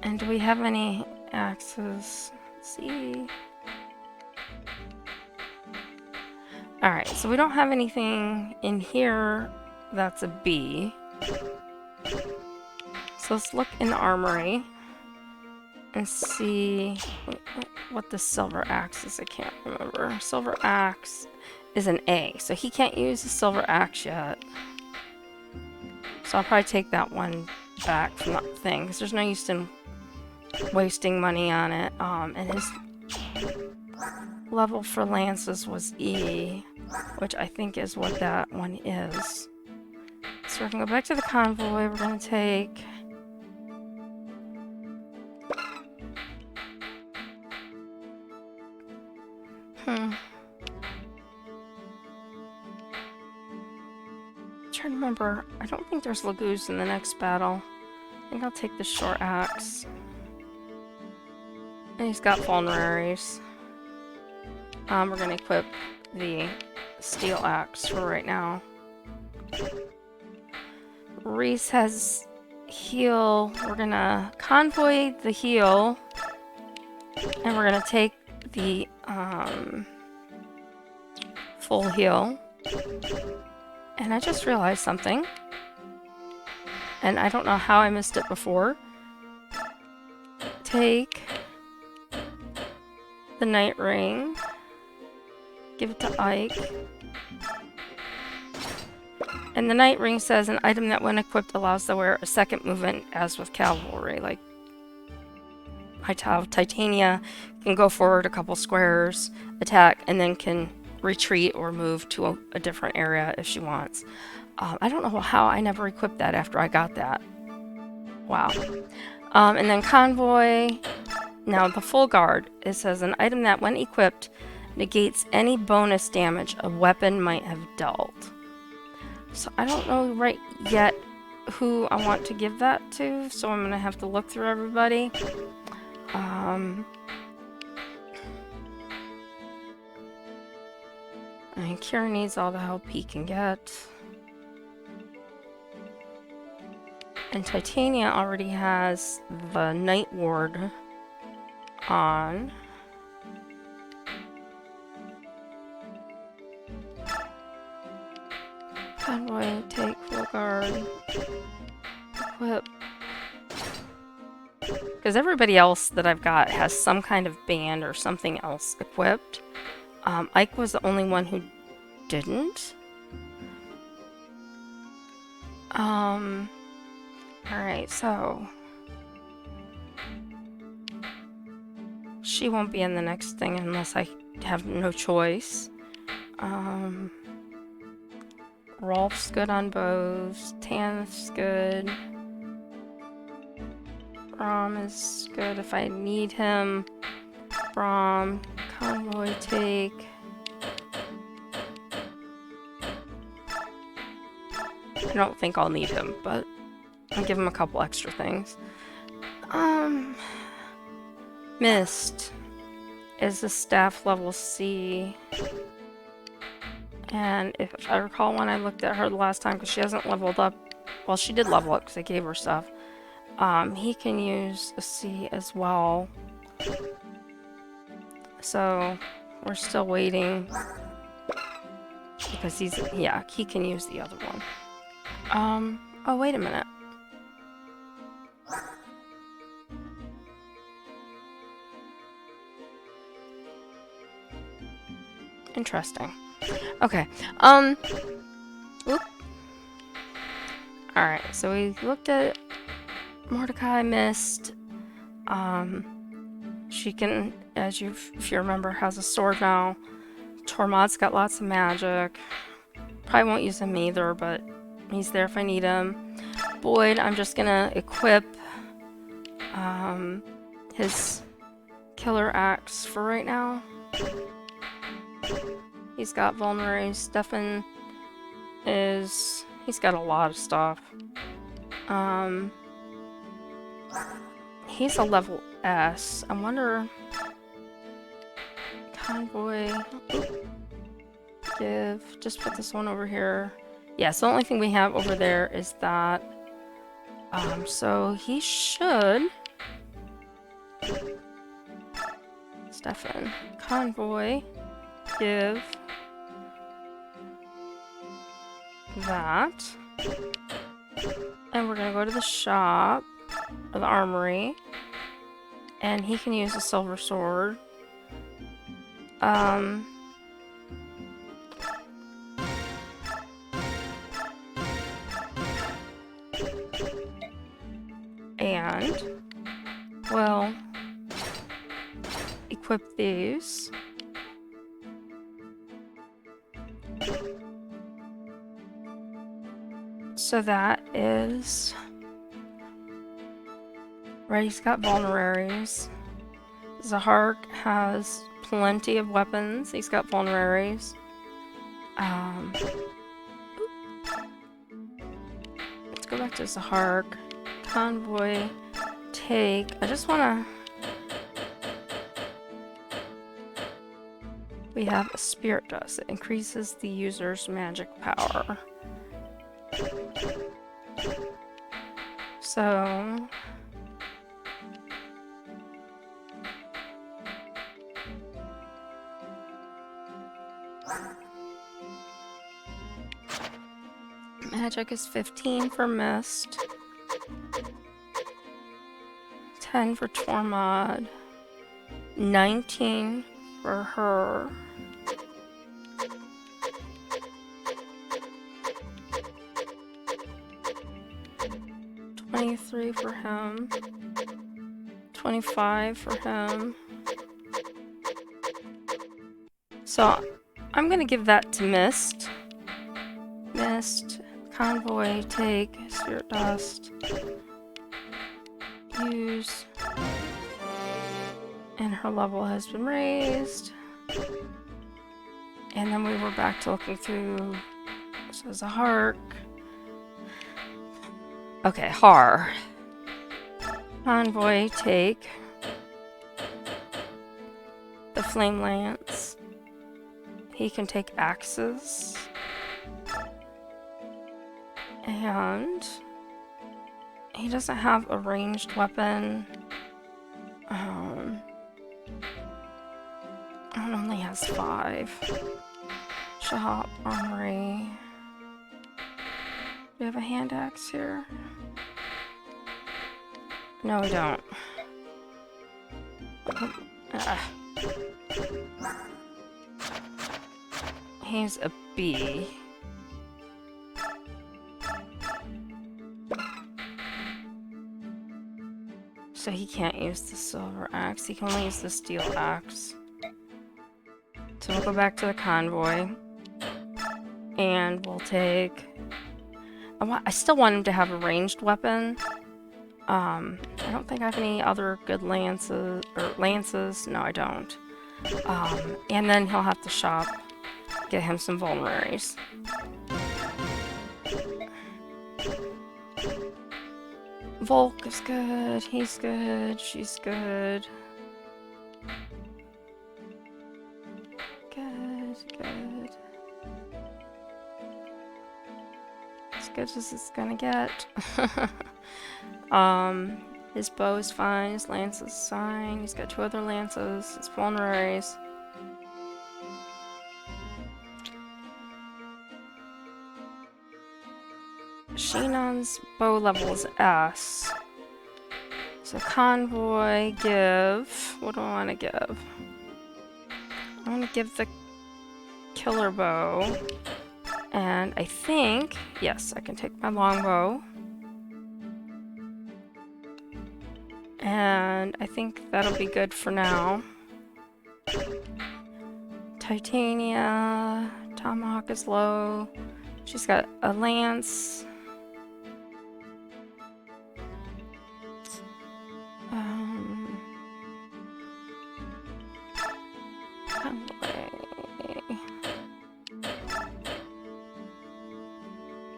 And do we have any axes? Let's see. Alright, so we don't have anything in here that's a B. So let's look in the armory and see what the silver axe is. I can't remember. Silver axe is an A, so he can't use the silver axe yet. So I'll probably take that one back from that thing, because there's no use in wasting money on it. And his level for lances was E, which I think is what that one is. So we're going to go back to the convoy. We're going to take... I'm trying to remember. I don't think there's Laguz in the next battle. I think I'll take the short axe. And he's got vulneraries. We're gonna equip the steel axe for right now. Reese has heal. We're gonna convoy the heal. And we're gonna take the full heal. And I just realized something. And I don't know how I missed it before. Take the night ring. Give it to Ike. And the night ring says an item that when equipped allows the wearer a second movement as with cavalry. Like Titania can go forward a couple squares, attack, and then can retreat or move to a different area if she wants. I don't know how I never equipped that after I got that. Wow. And then convoy. Now the full guard. It says an item that when equipped negates any bonus damage a weapon might have dealt. So I don't know right yet who I want to give that to, so I'm gonna have to look through everybody. I mean, Kira needs all the help he can get. And Titania already has the Night Ward on. Convoy, take full guard. Equip. Because everybody else that I've got has some kind of band or something else equipped. Ike was the only one who didn't. Alright, so she won't be in the next thing unless I have no choice. Rolf's good on bows. Tanith's good. Braum is good if I need him. Braum. Convoy take. I don't think I'll need him, but I'll give him a couple extra things. Mist is a staff level C. And if I recall when I looked at her the last time, because she hasn't leveled up, well, she did level up because I gave her stuff. He can use a C as well. So we're still waiting because he's, yeah, he can use the other one. Oh, wait a minute. Interesting. Okay. Oop. Alright, so we looked at Mordecai, Mist. She can, if you remember, has a sword now. Tormod's got lots of magic. Probably won't use him either, but he's there if I need him. Boyd, I'm just gonna equip his killer axe for right now. He's got vulnerary. Stefan is... he's got a lot of stuff. He's a level S. I wonder... Convoy... Give... just put this one over here. Yeah, so the only thing we have over there is that. So he should... Stefan. Convoy. Give... that. And we're gonna go to the shop, or the armory, and he can use a silver sword. And we'll equip these. So that is... right, he's got vulneraries. Zahark has plenty of weapons. He's got vulneraries. Let's go back to Zahark. Convoy. Take. I just wanna... we have a spirit dust. It increases the user's magic power. So... magic is 15 for Mist. 10 for Tormod. 19 for her. $23 for him. 25 for him. So I'm gonna give that to Mist. Mist, Convoy, take, Spirit Dust, use, and her level has been raised. And then we were back to looking through, so there's a Hark. Okay, Har. Convoy, take the Flame Lance, he can take axes. And he doesn't have a ranged weapon. It only has 5. Shop, armory. Do we have a hand axe here? No, we don't. He's a bee. So he can't use the silver axe. He can only use the steel axe. So we'll go back to the convoy. And we'll take... I still want him to have a ranged weapon. I don't think I have any other good lances. No, I don't. And then he'll have to shop. Get him some vulneraries. Volk is good. He's good. She's good. Good. As good as it's gonna get. His bow is fine. His lance is fine. He's got 2 other lances. His vulneraries. Sheenon's bow level is S. So convoy, give... What do I want to give? I want to give the killer bow. And I think... Yes, I can take my longbow. And I think that'll be good for now. Titania... Tomahawk is low. She's got a lance...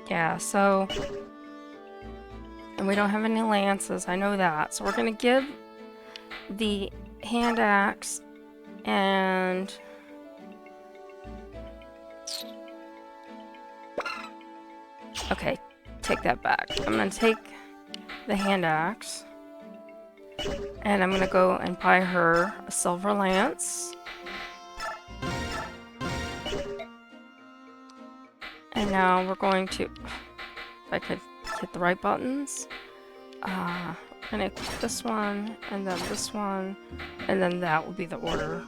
Yeah, so... And we don't have any lances, I know that. So we're gonna give the hand axe and... Okay, take that back. I'm gonna take the hand axe. And I'm gonna go and buy her a silver lance. And now we're going to, if I could hit the right buttons, I'm gonna click this one, and then this one, and then that will be the order.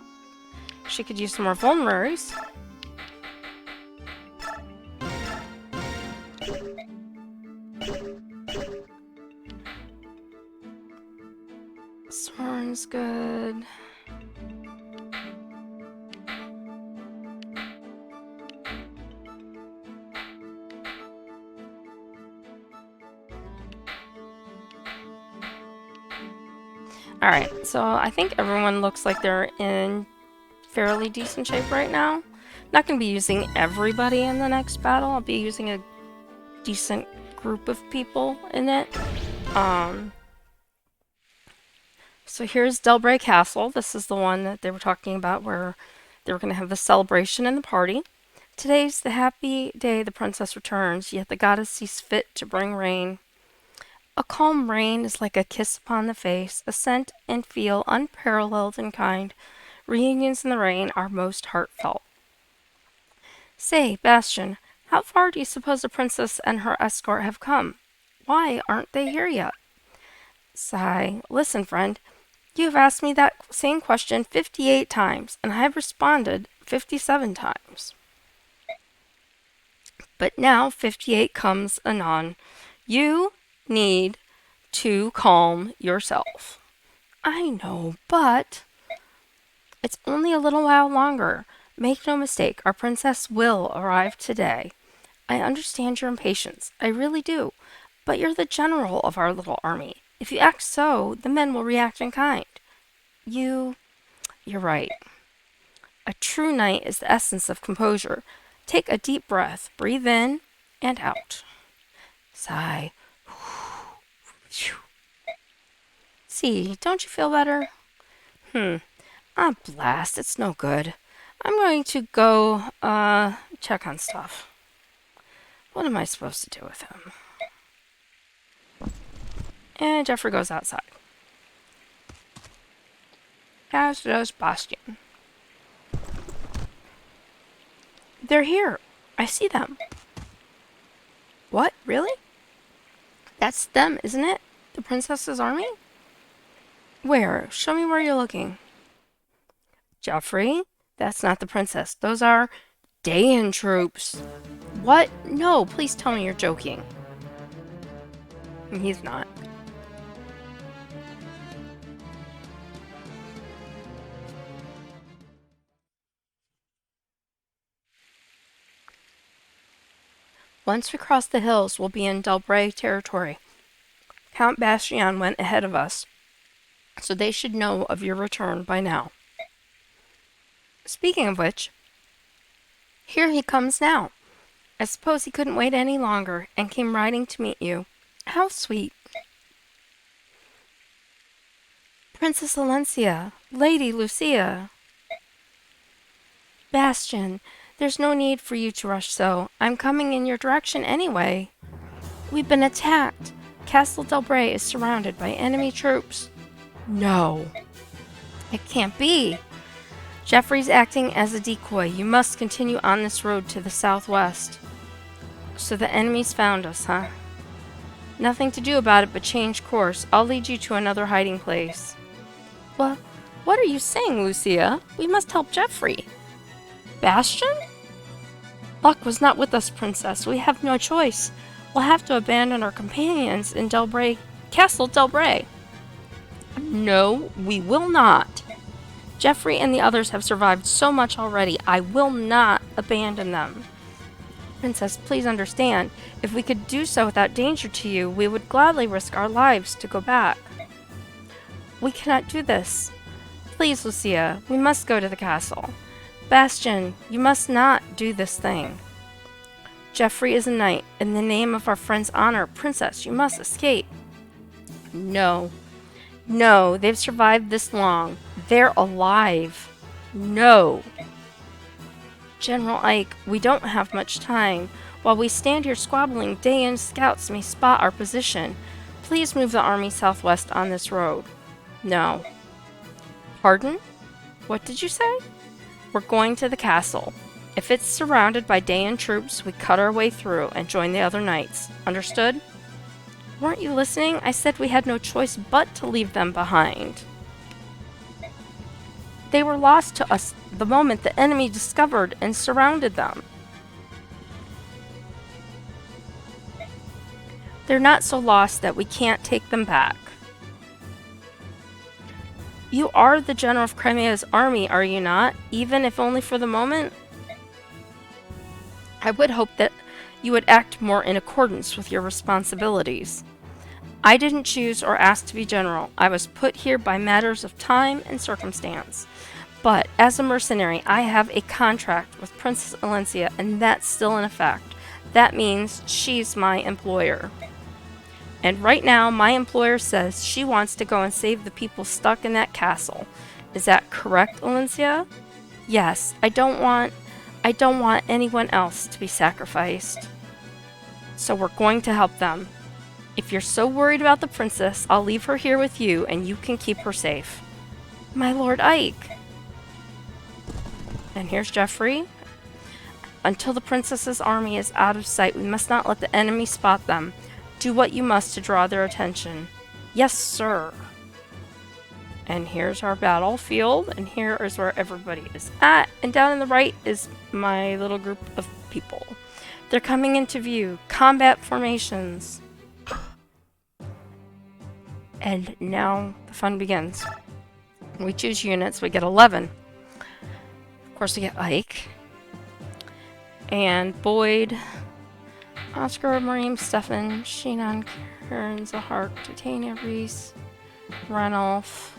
She could use some more vulneraries. Soren's good. Alright, so I think everyone looks like they're in fairly decent shape right now. Not going to be using everybody in the next battle. I'll be using a decent group of people in it. So here's Delbray Castle. This is the one that they were talking about where they were going to have the celebration and the party. Today's the happy day the princess returns, yet the goddess sees fit to bring rain. A calm rain is like a kiss upon the face, a scent and feel unparalleled and kind. Reunions in the rain are most heartfelt. Say, Bastian, how far do you suppose the princess and her escort have come? Why aren't they here yet? Sigh, listen, friend. You have asked me that same question 58 times, and I have responded 57 times. But now 58 comes anon. You need to calm yourself. I know, but it's only a little while longer. Make no mistake, our princess will arrive today. I understand your impatience. I really do. But you're the general of our little army. If you act so, the men will react in kind. You're right. A true knight is the essence of composure. Take a deep breath. Breathe in and out. Sigh. See, don't you feel better? Ah, blast, it's no good. I'm going to go check on stuff. What am I supposed to do with him? And Jeffrey goes outside. As does Bastian. They're here. I see them. What? Really? That's them, isn't it? The princess's army? Where? Show me where you're looking. Jeffrey, that's not the princess. Those are Dayan troops. What? No, please tell me you're joking. He's not. Once we cross the hills, we'll be in Delbray territory. Count Bastian went ahead of us, so they should know of your return by now. Speaking of which, here he comes now. I suppose he couldn't wait any longer and came riding to meet you. How sweet. Princess Alencia, Lady Lucia. Bastian, there's no need for you to rush so. I'm coming in your direction anyway. We've been attacked. Castle Delbray is surrounded by enemy troops. No. It can't be. Jeffrey's acting as a decoy. You must continue on this road to the southwest. So the enemies found us, huh? Nothing to do about it but change course. I'll lead you to another hiding place. What are you saying, Lucia? We must help Jeffrey. Bastian? Luck was not with us, Princess. We have no choice. We'll have to abandon our companions in Castle Delbray. No, we will not. Jeffrey and the others have survived so much already. I will not abandon them. Princess, please understand. If we could do so without danger to you, we would gladly risk our lives to go back. We cannot do this. Please, Lucia, we must go to the castle. Bastian, you must not do this thing. Jeffrey is a knight. In the name of our friend's honor, Princess, you must escape. No. No, they've survived this long. They're alive. No. General Ike, we don't have much time. While we stand here squabbling, Dayan scouts may spot our position. Please move the army southwest on this road. No. Pardon? What did you say? We're going to the castle. If it's surrounded by Dayan troops, we cut our way through and join the other knights. Understood? Weren't you listening? I said we had no choice but to leave them behind. They were lost to us the moment the enemy discovered and surrounded them. They're not so lost that we can't take them back. You are the general of Crimea's army, are you not? Even if only for the moment? I would hope that you would act more in accordance with your responsibilities. I didn't choose or ask to be general. I was put here by matters of time and circumstance. But as a mercenary, I have a contract with Princess Alencia, and that's still in effect. That means she's my employer. And right now, my employer says she wants to go and save the people stuck in that castle. Is that correct, Alencia? Yes, I don't want anyone else to be sacrificed. So we're going to help them. If you're so worried about the princess, I'll leave her here with you and you can keep her safe. My Lord Ike. And here's Jeffrey. Until the princess's army is out of sight, we must not let the enemy spot them. Do what you must to draw their attention. Yes, sir. And here's our battlefield, and here is where everybody is at. And down in the right is my little group of people. They're coming into view. Combat formations. And now the fun begins. We choose units. We get 11. Of course, we get Ike. And Boyd. Oscar, Mareem, Stefan, Sheenan, Karen, Zahar, Titania, Reese, Ranulph.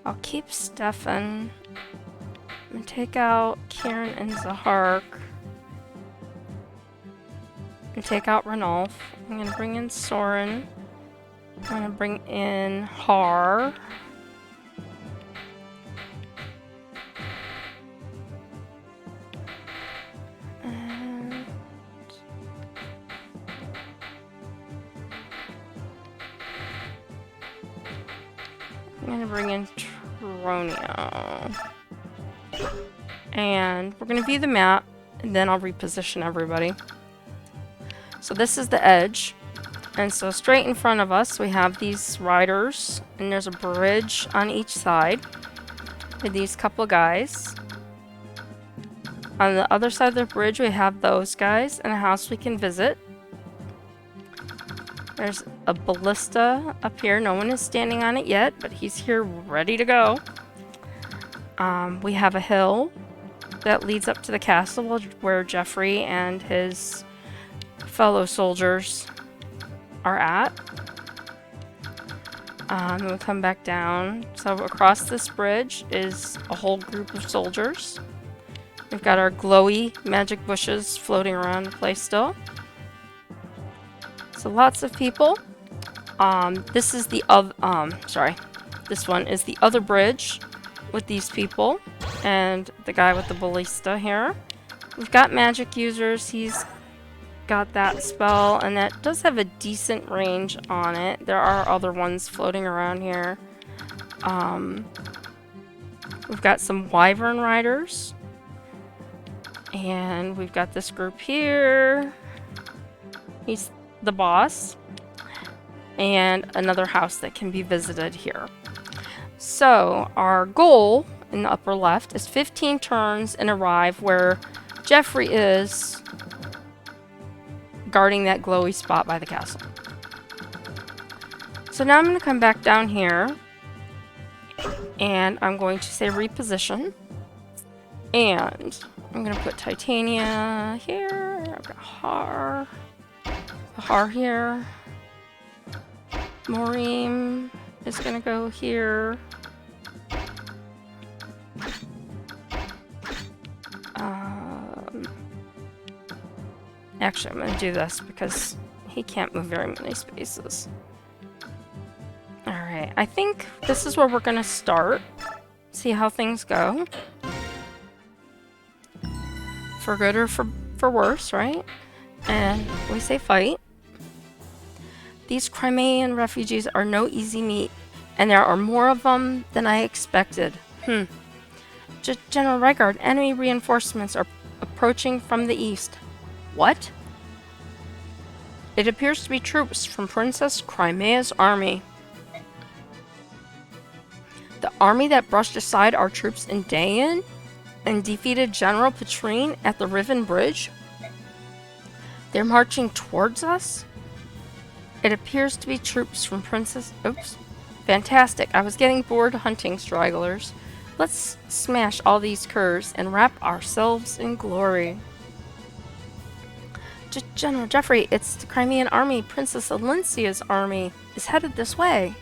I'll keep Stefan. I'm gonna take out Kieran and Zahark. And take out Ranulf. I'm gonna bring in Soren. I'm gonna bring in Har. And I'm gonna bring in Tronio. And we're gonna view the map, and then I'll reposition everybody. So this is the edge. And so straight in front of us, we have these riders, and there's a bridge on each side with these couple guys. On the other side of the bridge, we have those guys and a house we can visit. There's a ballista up here. No one is standing on it yet, but he's here ready to go. We have a hill that leads up to the castle where Jeffrey and his fellow soldiers are at. We'll come back down. So across this bridge is a whole group of soldiers. We've got our glowy magic bushes floating around the place still. So lots of people. This is the this one is the other bridge with these people and the guy with the ballista here. We've got magic users. He's got that spell, and that does have a decent range on it. There are other ones floating around here. We've got some wyvern riders, and we've got this group here. He's the boss, and another house that can be visited here. So our goal in the upper left is 15 turns and arrive where Jeffrey is, guarding that glowy spot by the castle. So now I'm going to come back down here, and I'm going to say reposition, and I'm going to put Titania here. I've got Har here. Maureen is going to go here. Actually, I'm going to do this because he can't move very many spaces. Alright, I think this is where we're going to start. See how things go. For good or for worse, right? And we say fight. These Crimean refugees are no easy meat, and there are more of them than I expected. General Rygard, enemy reinforcements are approaching from the east. What? It appears to be troops from Princess Crimea's army. The army that brushed aside our troops in Dayan and defeated General Petrine at the Riven Bridge? They're marching towards us? It appears to be troops from Princess... Oops. Fantastic. I was getting bored hunting stragglers. Let's smash all these curs and wrap ourselves in glory. General Jeffrey, it's the Crimean army. Princess Alencia's army is headed this way.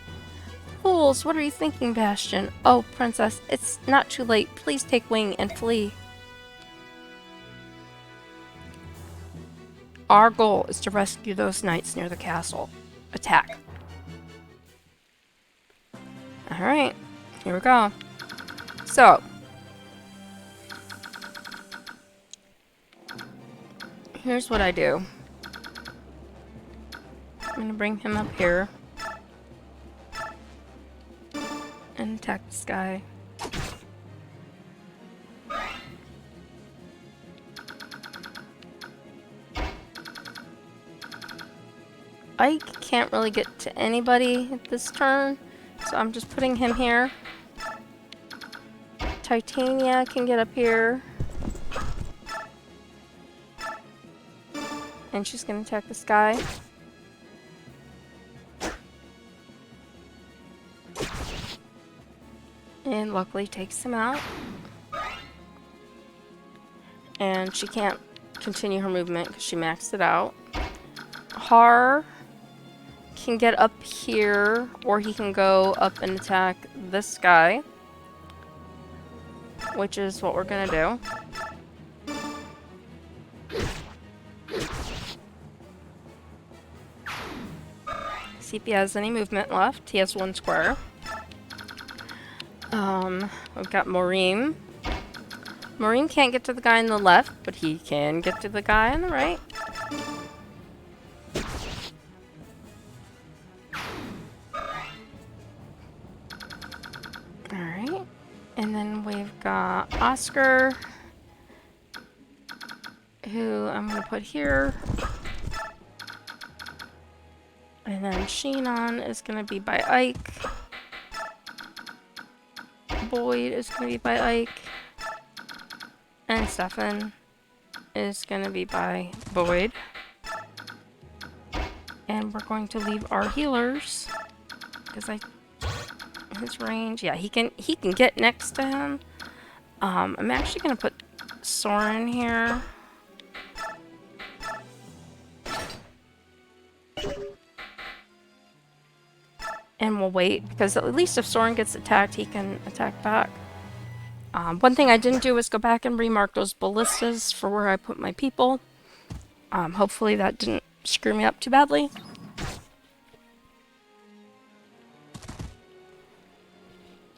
Fools, what are you thinking, Bastian? Oh, Princess, it's not too late. Please take wing and flee. Our goal is to rescue those knights near the castle. Attack. Alright, here we go. So, here's what I do. I'm gonna bring him up here and attack this guy. I can't really get to anybody at this turn, so I'm just putting him here. Titania can get up here. And she's gonna attack this guy. And luckily takes him out. And she can't continue her movement because she maxed it out. Har can get up here, or he can go up and attack this guy. which is what we're gonna do. See if he has any movement left. He has 1 square. We've got Maureen. Maureen can't get to the guy on the left, but he can get to the guy on the right. Alright. And then we've got Oscar, who I'm going to put here. And then Sheenon is going to be by Ike. Boyd is going to be by Ike. And Stefan is going to be by Boyd. And we're going to leave our healers, because his range, yeah, he can get next to him. I'm actually going to put Soren here. And we'll wait, because at least if Soren gets attacked, he can attack back. One thing I didn't do was go back and remark those ballistas for where I put my people. Hopefully that didn't screw me up too badly.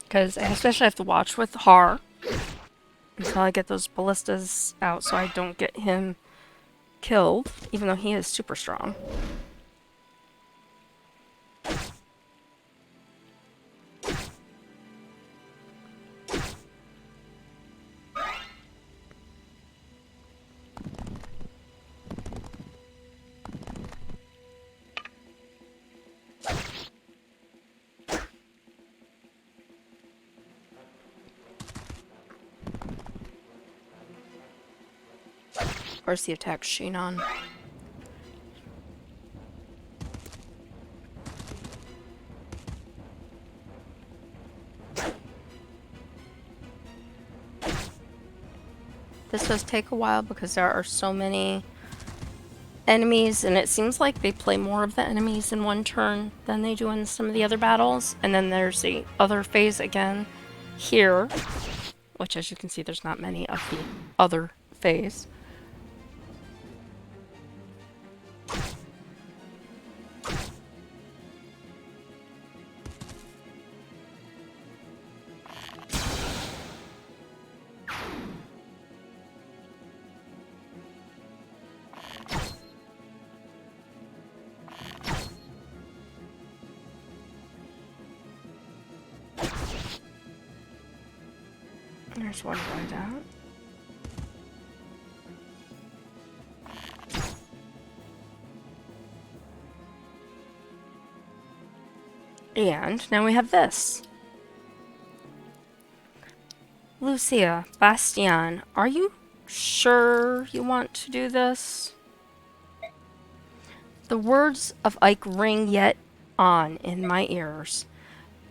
Because I especially have to watch with Har until I get those ballistas out so I don't get him killed, even though he is super strong. Where's the attack Sheenon? This does take a while because there are so many enemies, and it seems like they play more of the enemies in one turn than they do in some of the other battles. And then there's the other phase again here, which, as you can see, there's not many of the other phase. There's one guy down. And now we have this. Lucia, Bastian, are you sure you want to do this? The words of Ike ring yet on in my ears.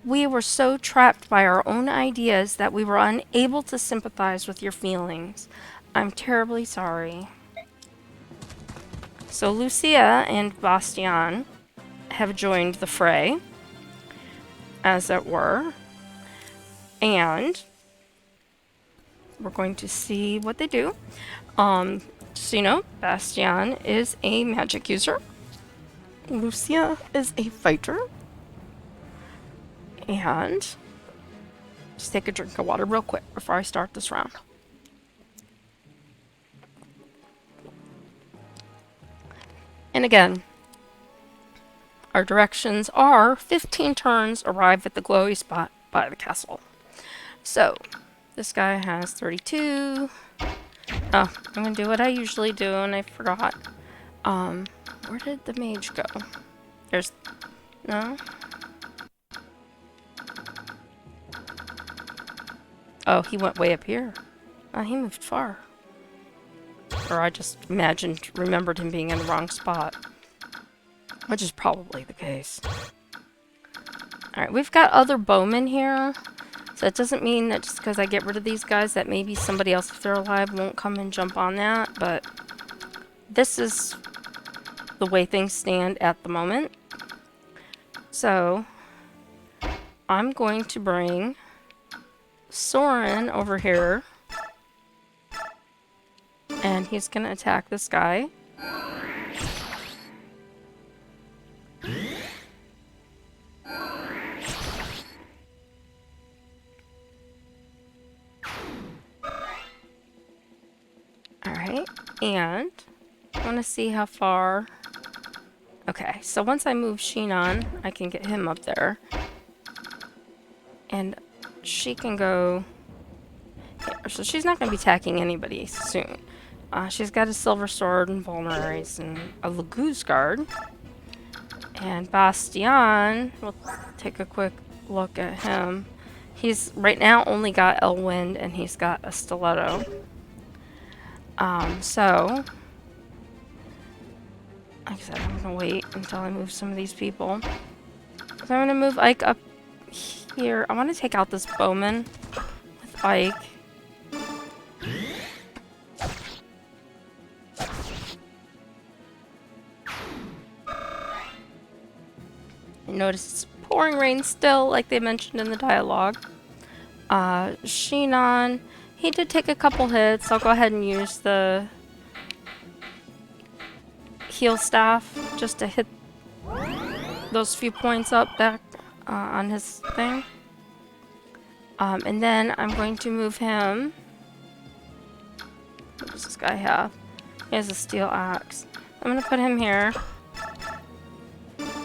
We were so trapped by our own ideas that we were unable to sympathize with your feelings. I'm terribly sorry. So Lucia and Bastian have joined the fray, as it were, and we're going to see what they do. So you know, Bastian is a magic user. Lucia is a fighter. And just take a drink of water real quick before I start this round. And again, our directions are 15 turns, arrive at the glowy spot by the castle. So, this guy has 32. Oh, I'm going to do what I usually do, and I forgot. Where did the mage go? There's... No? Oh, he went way up here. Oh, he moved far. Or I just remembered him being in the wrong spot. Which is probably the case. Alright, we've got other bowmen here. So it doesn't mean that just because I get rid of these guys that maybe somebody else, if they're alive, won't come and jump on that. But this is the way things stand at the moment. So I'm going to bring Soren over here. And he's gonna attack this guy. Alright, and I want to see how far... Okay, so once I move Shinon, I can get him up there. And she can go here. So she's not going to be attacking anybody soon. She's got a silver sword and vulneraries and a Laguz guard. And Bastian, we'll take a quick look at him. He's right now only got Elwind and he's got a stiletto. So like I said, I'm gonna wait until I move some of these people. So I'm gonna move Ike up here. I want to take out this bowman with Ike. And notice it's pouring rain still, like they mentioned in the dialogue. Shinon, he did take a couple hits. I'll go ahead and use the heal staff just to hit those few points up back on his thing. And then I'm going to move him. What does this guy have? He has a steel axe. I'm going to put him here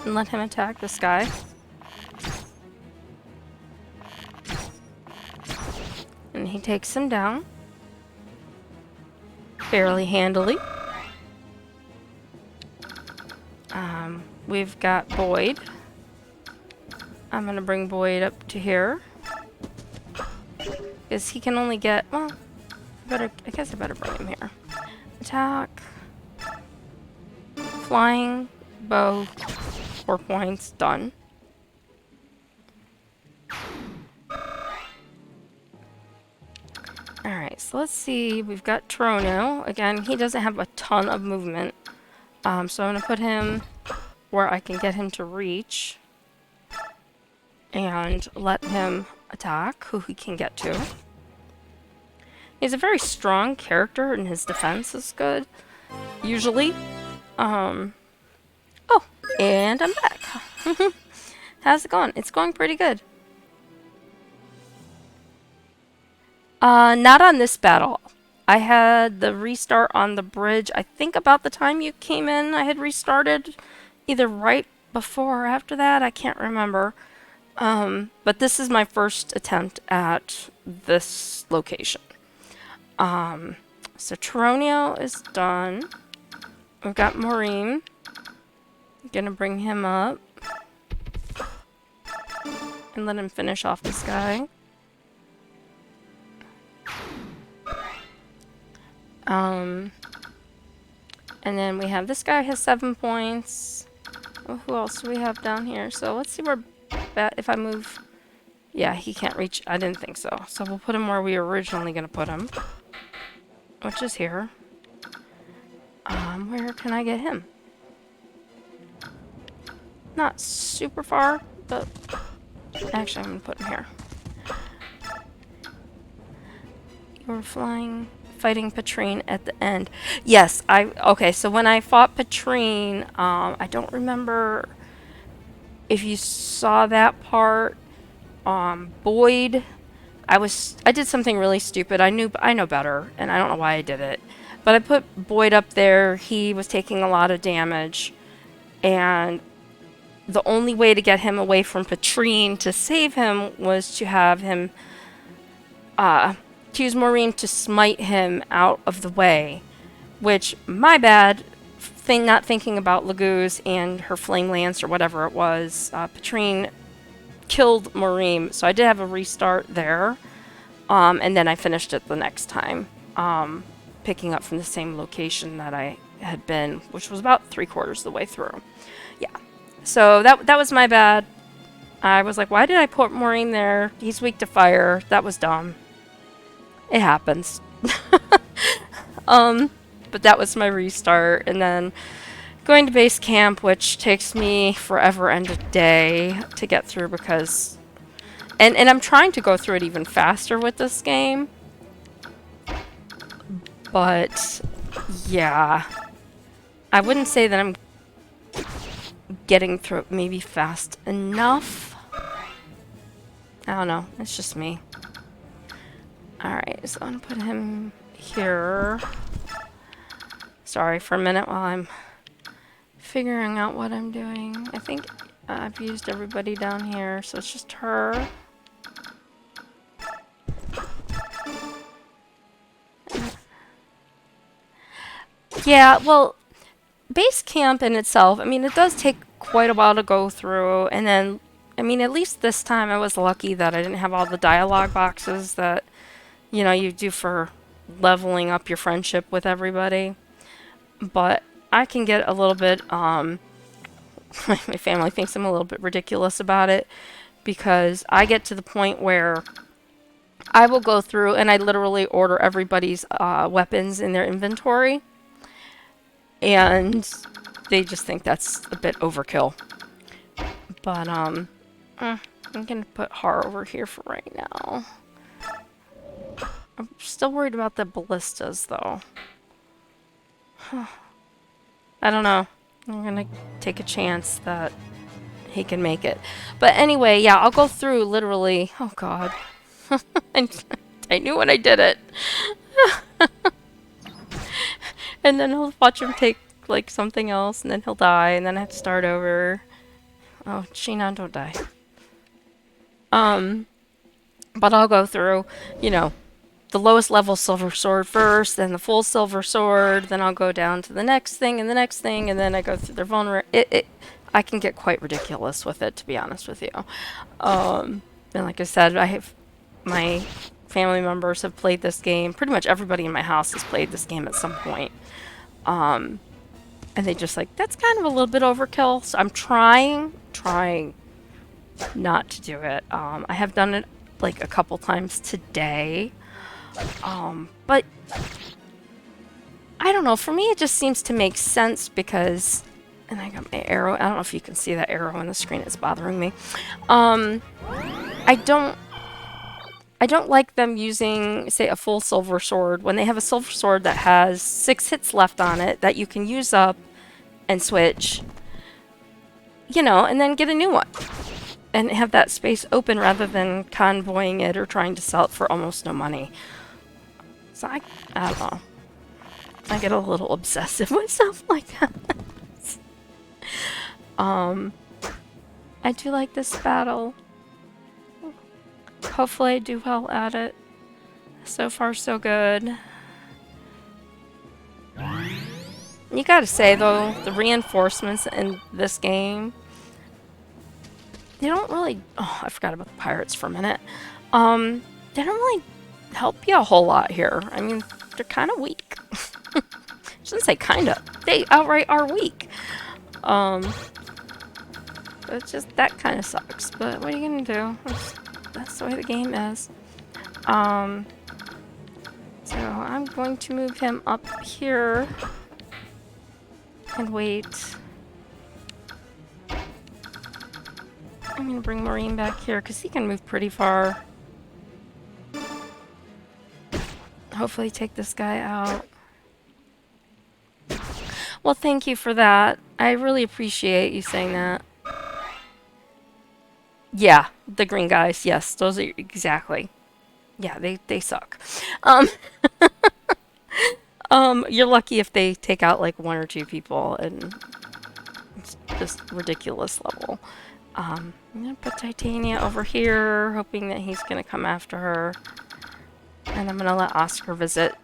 and let him attack this guy. And he takes him down fairly handily. We've got Boyd. I'm gonna bring Boyd up to here because he can only get, well, I guess I better bring him here. Attack, flying, bow, 4 points, done. Alright, so let's see. We've got Trono. Again, he doesn't have a ton of movement. So I'm going to put him where I can get him to reach. And let him attack who he can get to. He's a very strong character and his defense is good. Usually. Oh, and I'm back. How's it going? It's going pretty good. Not on this battle. I had the restart on the bridge. I think about the time you came in, I had restarted. Either right before or after that. I can't remember. But this is my first attempt at this location. So Taronio is done. We've got Maureen. Gonna bring him up. And let him finish off this guy. And then we have this guy has 7 points. Oh, who else do we have down here? So let's see where, if I move, yeah, he can't reach. I didn't think so. So we'll put him where we were originally going to put him, which is here. Where can I get him? Not super far, but actually I'm going to put him here. You're fighting Patrine at the end. Yes, okay, so when I fought Patrine, I don't remember if you saw that part. Boyd, I did something really stupid. I know better, and I don't know why I did it. But I put Boyd up there. He was taking a lot of damage, and the only way to get him away from Patrine to save him was to have him to use Maureen to smite him out of the way, which, my bad, not thinking about Laguz and her flame lance or whatever it was. Patrine killed Maureen, so I did have a restart there, and then I finished it the next time, picking up from the same location that I had been, which was about 3/4 of the way through. Yeah, so that was my bad. I was like, why did I put Maureen there? He's weak to fire. That was dumb. It happens. But that was my restart, and then going to base camp, which takes me forever and a day to get through because And I'm trying to go through it even faster with this game. But yeah, I wouldn't say that I'm getting through it maybe fast enough. I don't know. It's just me. Alright, so I'm gonna put him here. Sorry for a minute while I'm figuring out what I'm doing. I think I've used everybody down here, so it's just her. Yeah, well, base camp in itself, I mean, it does take quite a while to go through, and then, I mean, at least this time I was lucky that I didn't have all the dialogue boxes that, you know, you do for leveling up your friendship with everybody. But I can get a little bit, my family thinks I'm a little bit ridiculous about it, because I get to the point where I will go through and I literally order everybody's weapons in their inventory, and they just think that's a bit overkill. But I'm gonna put Har over here for right now. I'm still worried about the ballistas though. I don't know. I'm gonna take a chance that he can make it. But anyway, yeah, I'll go through literally. Oh god. I knew when I did it. And then I'll watch him take like something else, and then he'll die, and then I have to start over. Oh, Sheena, don't die. But I'll go through, you know, the lowest level silver sword first, then the full silver sword, then I'll go down to the next thing and the next thing, and then I go through their I can get quite ridiculous with it, to be honest with you. And like I said, I have my family members have played this game. Pretty much everybody in my house has played this game at some point. And they just like, that's kind of a little bit overkill. So I'm trying not to do it. I have done it like a couple times today. But I don't know. For me, it just seems to make sense because, and I got my arrow. I don't know if you can see that arrow on the screen. It's bothering me. I don't like them using, say, a full silver sword when they have a silver sword that has 6 hits left on it that you can use up and switch, you know, and then get a new one. And have that space open rather than convoying it or trying to sell it for almost no money. So I don't know. I get a little obsessive with stuff like that. I do like this battle. Hopefully I do well at it. So far so good. You gotta say though, the reinforcements in this game, they don't really... Oh, I forgot about the pirates for a minute. They don't really help you a whole lot here. I mean, they're kind of weak. I shouldn't say kind of. They outright are weak. It's just, that kind of sucks. But what are you gonna do? That's the way the game is. So I'm going to move him up here and wait. I'm going to bring Maureen back here because he can move pretty far. Hopefully take this guy out. Well, thank you for that. I really appreciate you saying that. Yeah, the green guys. Yes, those are exactly. Yeah, they suck. You're lucky if they take out like 1 or 2 people, and it's just ridiculous level. I'm gonna put Titania over here, hoping that he's gonna come after her. And I'm gonna let Oscar visit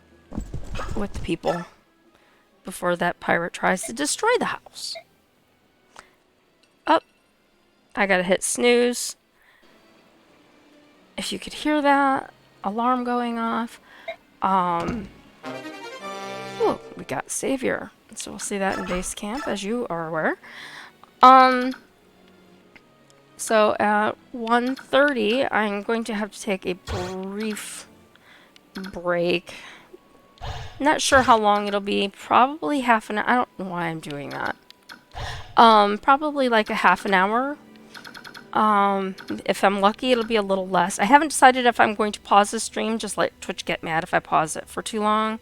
with the people before that pirate tries to destroy the house. Oh, I gotta hit snooze. If you could hear that alarm going off. Ooh, we got Savior. So we'll see that in base camp, as you are aware. So at 1:30, I'm going to have to take a brief break. Not sure how long it'll be. Probably half an hour. I don't know why I'm doing that. Probably like a half an hour. If I'm lucky, it'll be a little less. I haven't decided if I'm going to pause the stream, just let Twitch get mad if I pause it for too long,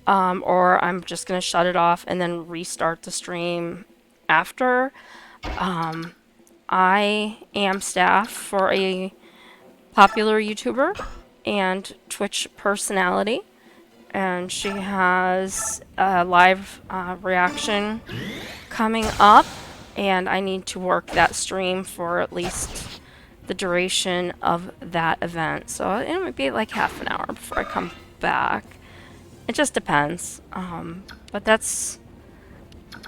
or I'm just going to shut it off and then restart the stream after. I am staff for a popular YouTuber and Twitch personality, and she has a live reaction coming up, and I need to work that stream for at least the duration of that event. So it might be like half an hour before I come back. It just depends. But that's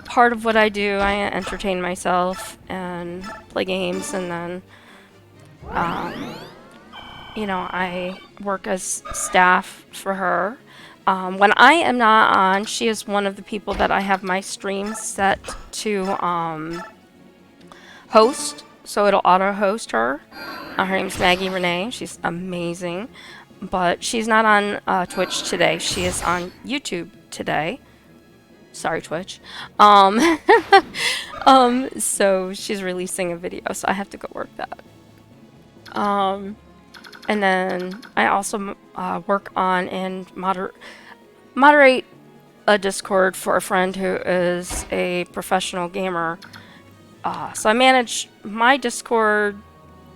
part of what I do. I entertain myself and play games, and then you know, I work as staff for her. When I am not on, she is one of the people that I have my streams set to host, so it'll auto-host her. Her name's Maggie Renee. She's amazing, but she's not on Twitch today. She is on YouTube today. Sorry, Twitch. So she's releasing a video, so I have to go work that. And then I also work on and moderate a Discord for a friend who is a professional gamer. So I manage my Discord,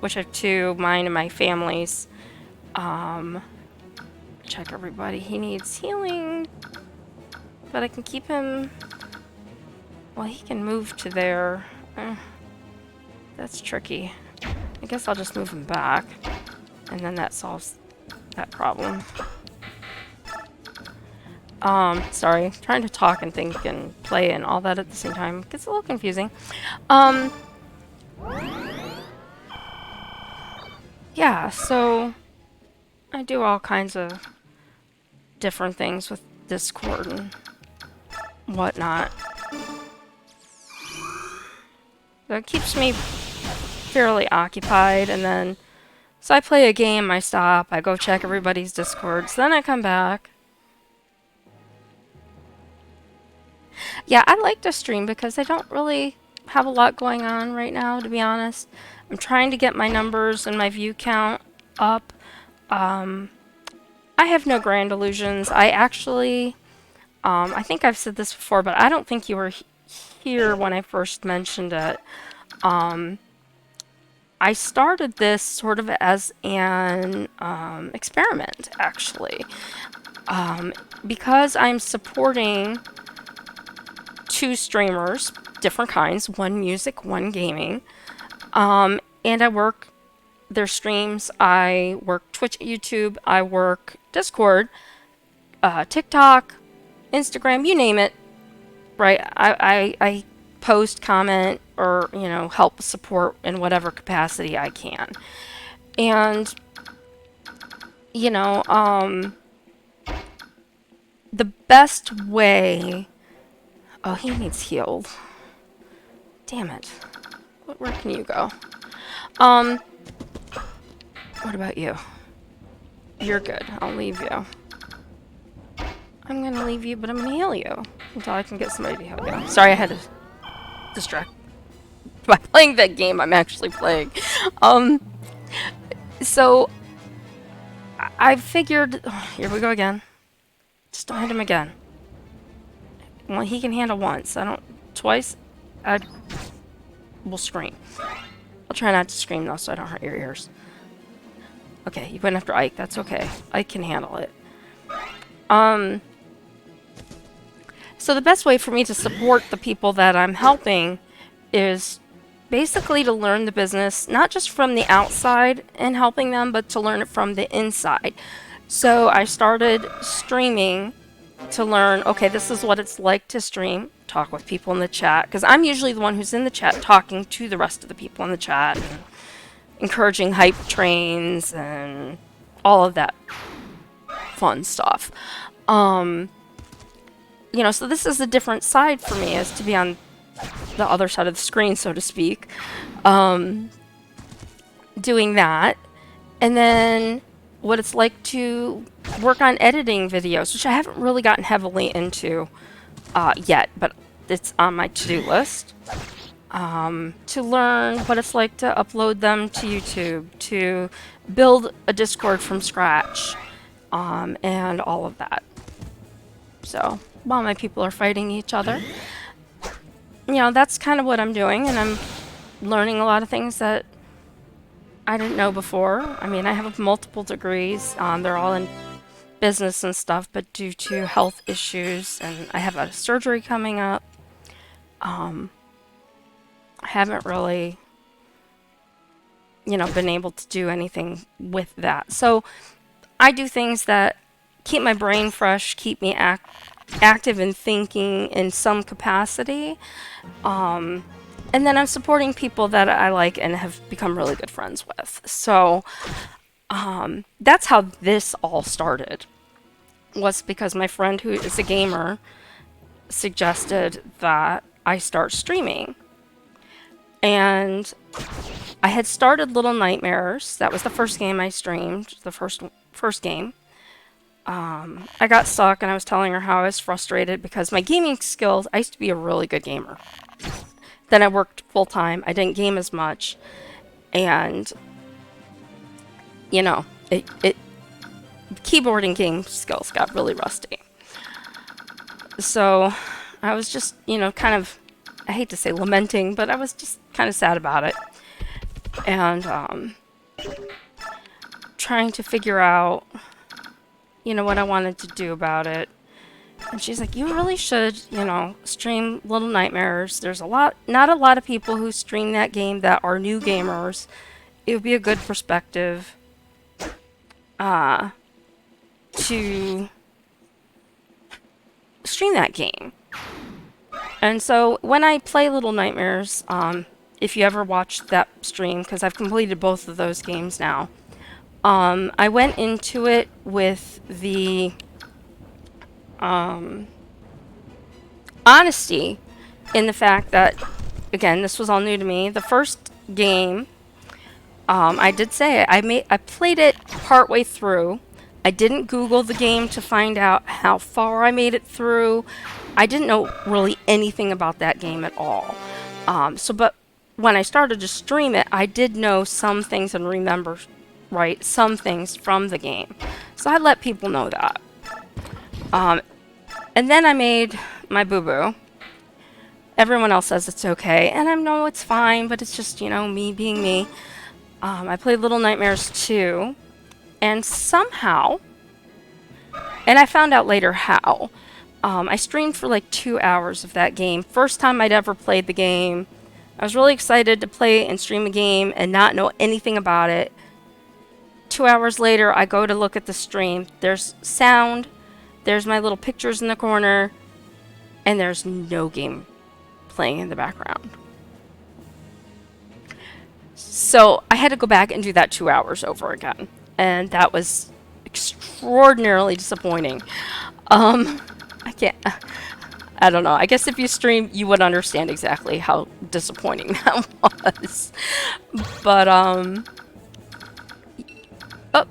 which I have two, mine and my family's. Check everybody. He needs healing, but I can keep him. Well, he can move to there. That's tricky. I guess I'll just move him back, and then that solves that problem. Sorry, trying to talk and think and play and all that at the same time gets a little confusing. Yeah, so I do all kinds of different things with Discord and whatnot. That keeps me fairly occupied, and then so I play a game, I stop, I go check everybody's Discords, then I come back. Yeah, I like to stream because I don't really have a lot going on right now, to be honest. I'm trying to get my numbers and my view count up. I have no grand illusions. I actually, I think I've said this before, but I don't think you were here when I first mentioned it. I started this sort of as an experiment, actually, because I'm supporting two streamers, different kinds, one music, one gaming, and I work their streams. I work Twitch, YouTube, I work Discord, TikTok, Instagram, you name it, right? I post, comment, or, you know, help support in whatever capacity I can. And, you know, the best way... Oh, he needs healed. Damn it. Where can you go? What about you? You're good. I'll leave you. I'm gonna leave you, but I'm gonna heal you until I can get somebody to heal you. Sorry, I had to distract by playing that game I'm actually playing. So I figured, here we go again. Just don't hit him again. Well, he can handle once. Twice, I will scream. I'll try not to scream though, so I don't hurt your ears. Okay, you went after Ike. That's okay. Ike can handle it. So the best way for me to support the people that I'm helping is basically to learn the business, not just from the outside and helping them, but to learn it from the inside. So I started streaming to learn, okay, this is what it's like to stream, talk with people in the chat, because I'm usually the one who's in the chat talking to the rest of the people in the chat, and encouraging hype trains and all of that fun stuff. You know, so this is a different side for me, is to be on the other side of the screen, so to speak, doing that. And then what it's like to work on editing videos, which I haven't really gotten heavily into yet, but it's on my to-do list. to learn what it's like to upload them to YouTube, to build a Discord from scratch, and all of that. So while my people are fighting each other, you know, that's kind of what I'm doing, and I'm learning a lot of things that I didn't know before. I mean, I have multiple degrees. They're all in business and stuff, but due to health issues, and I have a surgery coming up, I haven't really, you know, been able to do anything with that. So I do things that keep my brain fresh, keep me active and thinking in some capacity. And then I'm supporting people that I like and have become really good friends with. So that's how this all started. Was because my friend who is a gamer suggested that I start streaming. And I had started Little Nightmares. That was the first game I streamed, the first game. I got stuck and I was telling her how I was frustrated because my gaming skills, I used to be a really good gamer. Then I worked full time. I didn't game as much. And, you know, keyboard and game skills got really rusty. So I was just, you know, kind of, I hate to say lamenting, but I was just kind of sad about it. And trying to figure out, you know, what I wanted to do about it. And she's like, you really should, you know, stream Little Nightmares. There's not a lot of people who stream that game that are new gamers. It would be a good perspective to stream that game. And so when I play Little Nightmares, if you ever watched that stream, because I've completed both of those games now, I went into it with the honesty in the fact that, again, this was all new to me. The first game, I did say it. I played it partway through. I didn't Google the game to find out how far I made it through. I didn't know really anything about that game at all. But when I started to stream it, I did know some things and remember, right, some things from the game. So I let people know that. And then I made my boo-boo. Everyone else says it's okay, and I know it's fine, but it's just, you know, me being me. I played Little Nightmares 2, and somehow, and I found out later how, I streamed for like 2 hours of that game. First time I'd ever played the game. I was really excited to play and stream a game and not know anything about it. 2 hours later, I go to look at the stream. There's sound, there's my little pictures in the corner, and there's no game playing in the background. So I had to go back and do that 2 hours over again. And that was extraordinarily disappointing. I don't know. I guess if you stream, you would understand exactly how disappointing that was. But, oh,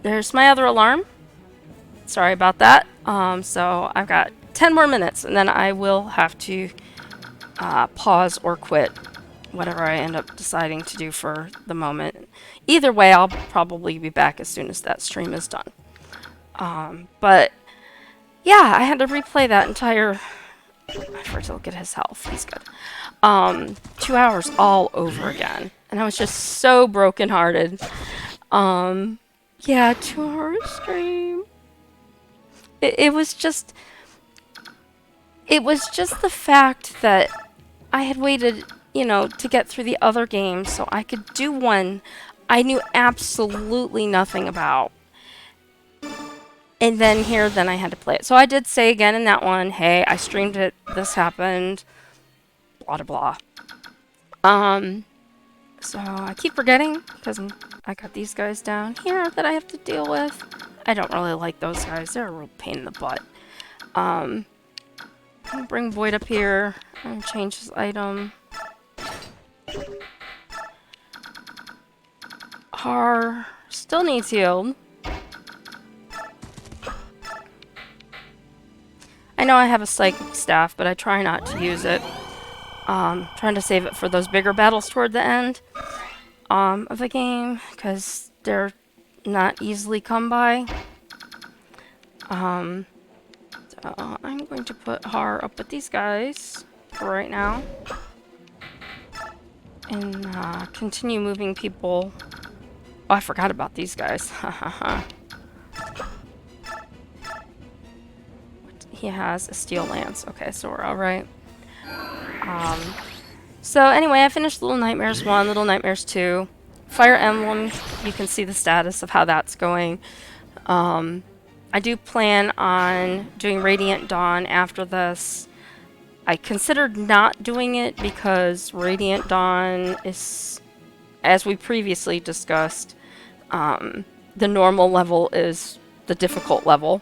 there's my other alarm. Sorry about that. So I've got 10 more minutes, and then I will have to pause or quit whatever I end up deciding to do for the moment. Either way, I'll probably be back as soon as that stream is done. But yeah, I had to replay that entire. I forgot to look at his health. He's good. 2 hours all over again, and I was just so brokenhearted. Yeah, 2 hour stream. It was just the fact that I had waited, you know, to get through the other games so I could do one I knew absolutely nothing about. And then I had to play it. So I did say again in that one, hey, I streamed it, this happened, blah, blah, blah. So I keep forgetting because I got these guys down here that I have to deal with. I don't really like those guys. They're a real pain in the butt. I'll bring Void up here and change his item. Har still needs healed. I know I have a psychic staff, but I try not to use it. Trying to save it for those bigger battles toward the end of the game, because they're not easily come by. So I'm going to put Har up with these guys for right now. And continue moving people. Oh, I forgot about these guys. He has a steel lance. Okay, so we're alright. So anyway, I finished Little Nightmares 1, Little Nightmares 2. Fire Emblem, you can see the status of how that's going. I do plan on doing Radiant Dawn after this. I considered not doing it because Radiant Dawn is, as we previously discussed, the normal level is the difficult level.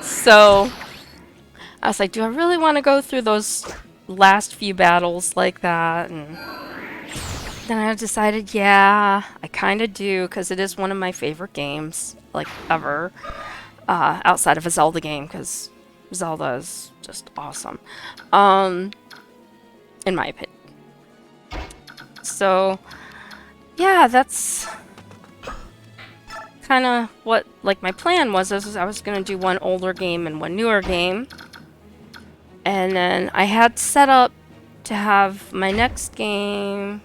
So I was like, do I really want to go through those last few battles like that? And then I decided, yeah, I kind of do, because it is one of my favorite games, like, ever, outside of a Zelda game, because Zelda is just awesome, in my opinion. So, yeah, that's kind of what, like, my plan was. I was going to do one older game and one newer game. And then I had set up to have my next game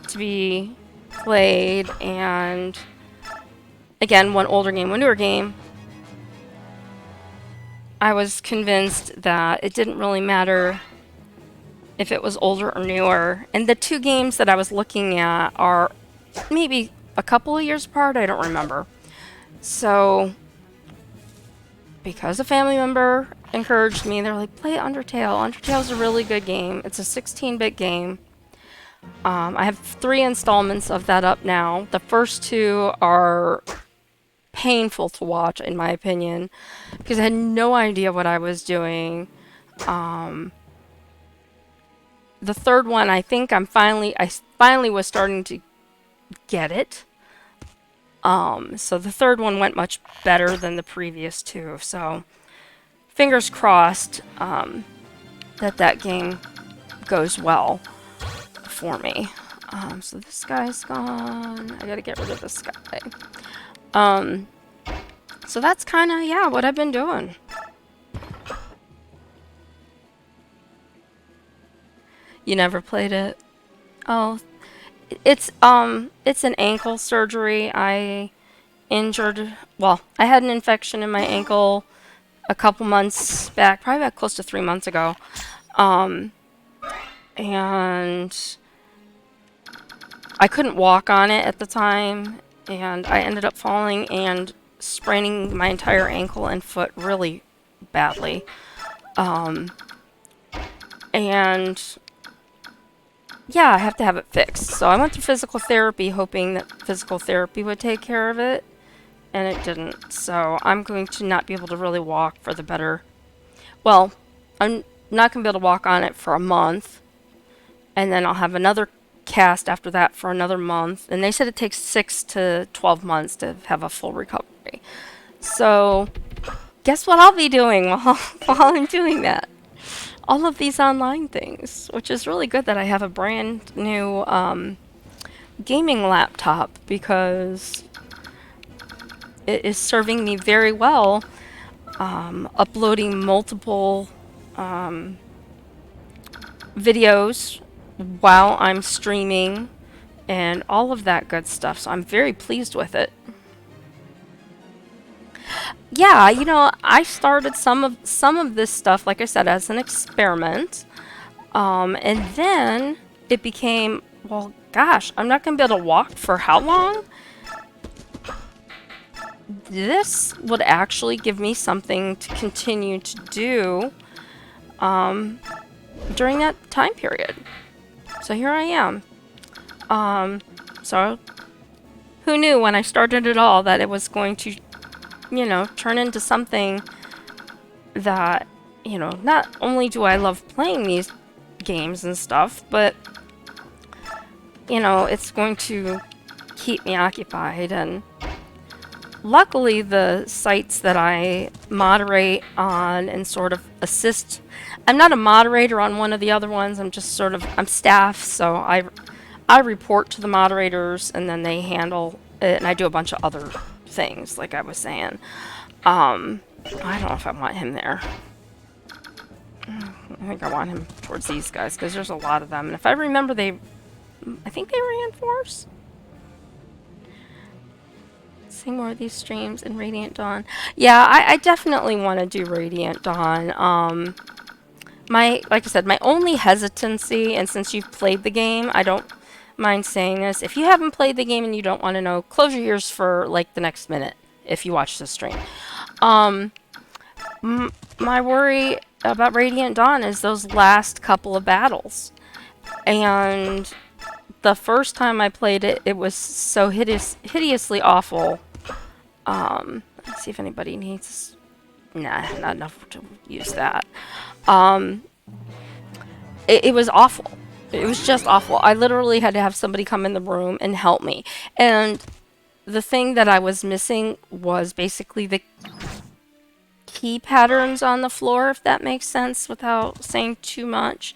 to be played, and again, one older game, one newer game. I was convinced that it didn't really matter if it was older or newer. And the two games that I was looking at are maybe a couple of years apart, I don't remember. So, because a family member encouraged me, they're like, play Undertale. Undertale's a really good game. It's a 16-bit game. I have 3 installments of that up now. The first 2 are painful to watch, in my opinion, because I had no idea what I was doing. The third one, I think I finally was starting to get it. So the third one went much better than the previous 2. So fingers crossed that game goes well for me. So this guy's gone. I gotta get rid of this guy. So that's kind of, yeah, what I've been doing. You never played it? Oh, it's an ankle surgery. I had an infection in my ankle a couple months back, probably about close to 3 months ago. And I couldn't walk on it at the time, and I ended up falling and spraining my entire ankle and foot really badly. And yeah, I have to have it fixed. So I went to physical therapy hoping that physical therapy would take care of it, and it didn't. So I'm going to not be able to really walk for the better. Well, I'm not going to be able to walk on it for a month, and then I'll have another cast after that for another month. And they said it takes 6 to 12 months to have a full recovery. So guess what I'll be doing while I'm doing that? All of these online things, which is really good that I have a brand new gaming laptop, because it is serving me very well, uploading multiple videos while I'm streaming and all of that good stuff. So I'm very pleased with it. Yeah, you know, I started some of this stuff, like I said, as an experiment, and then it became, well, gosh, I'm not going to be able to walk for how long? This would actually give me something to continue to do during that time period. So here I am. So who knew when I started it all that it was going to, you know, turn into something that, you know, not only do I love playing these games and stuff, but, you know, it's going to keep me occupied. And luckily the sites that I moderate on and sort of assist, I'm not a moderator on one of the other ones. I'm just sort of, I'm staff, so I report to the moderators and then they handle it, and I do a bunch of other things, like I was saying. I don't know if I want him there. I think I want him towards these guys because there's a lot of them. And if I remember, I think they reinforce. See more of these streams in Radiant Dawn. Yeah, I definitely want to do Radiant Dawn. Like I said, my only hesitancy, and since you've played the game, I don't mind saying this. If you haven't played the game and you don't want to know, close your ears for like the next minute if you watch this stream. My worry about Radiant Dawn is those last couple of battles. And the first time I played it, it was so hideously awful. Let's see if anybody needs... Nah, not enough to use that. It was awful. It was just awful. I literally had to have somebody come in the room and help me. And the thing that I was missing was basically the key patterns on the floor, if that makes sense, without saying too much.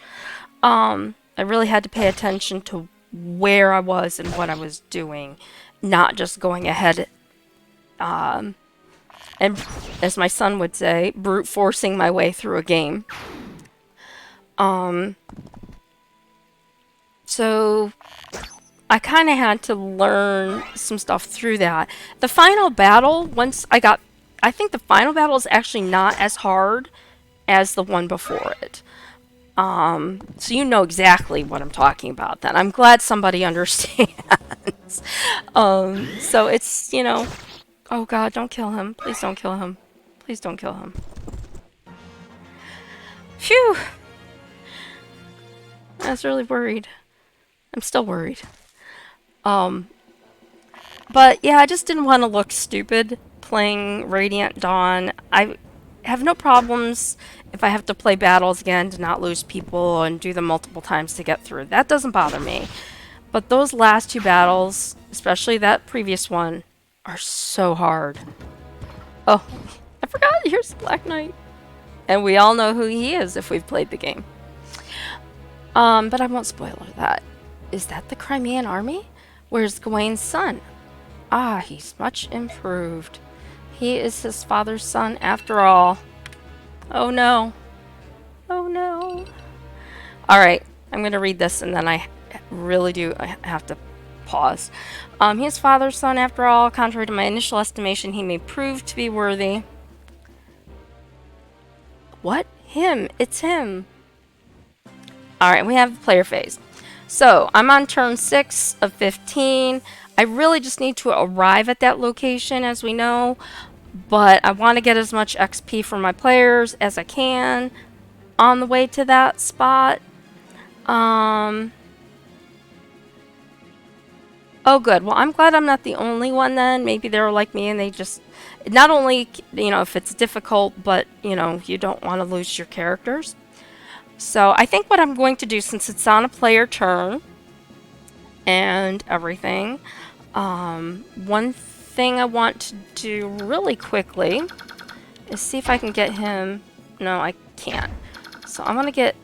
I really had to pay attention to where I was and what I was doing, not just going ahead and, as my son would say, brute forcing my way through a game. So I kind of had to learn some stuff through that. The final battle, I think the final battle is actually not as hard as the one before it. So you know exactly what I'm talking about then. I'm glad somebody understands. So it's, you know, oh God, don't kill him. Please don't kill him. Please don't kill him. Phew. I was really worried. I'm still worried. But yeah, I just didn't want to look stupid playing Radiant Dawn. I have no problems if I have to play battles again to not lose people and do them multiple times to get through. That doesn't bother me. But those last two battles, especially that previous one, are so hard. Oh, I forgot, here's the Black Knight. And we all know who he is if we've played the game. But I won't spoil that. Is that the Crimean army? Where's Gawain's son? Ah, he's much improved. He is his father's son after all. Oh no. Oh no. Alright, I'm gonna read this and then I have to pause. He is father's son after all. Contrary to my initial estimation, he may prove to be worthy. What? Him? It's him. Alright, we have the player phase. So, I'm on turn 6 of 15. I really just need to arrive at that location, as we know. But I want to get as much XP for my players as I can on the way to that spot. Oh, good. Well, I'm glad I'm not the only one then. Maybe they're like me and they just... Not only, you know, if it's difficult, but, you know, you don't want to lose your characters. So I think what I'm going to do, since it's on a player turn and everything, one thing I want to do really quickly is see if I can get him. No, I can't. So I'm going to get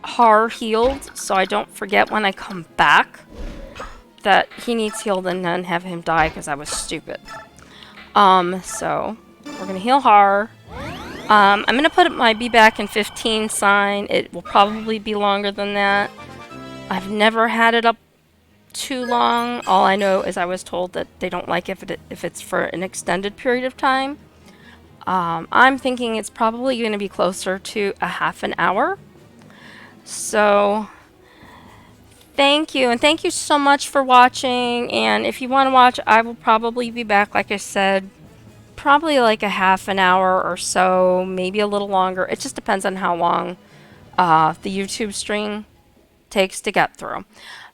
Har healed so I don't forget when I come back that he needs healed and then have him die because I was stupid. So we're going to heal Har. I'm going to put my be back in 15 sign. It will probably be longer than that. I've never had it up too long. All I know is I was told that they don't like if it's for an extended period of time. I'm thinking it's probably going to be closer to a half an hour. So thank you, and thank you so much for watching. And if you want to watch, I will probably be back, like I said, probably like a half an hour or so, maybe a little longer. It just depends on how long the YouTube stream takes to get through.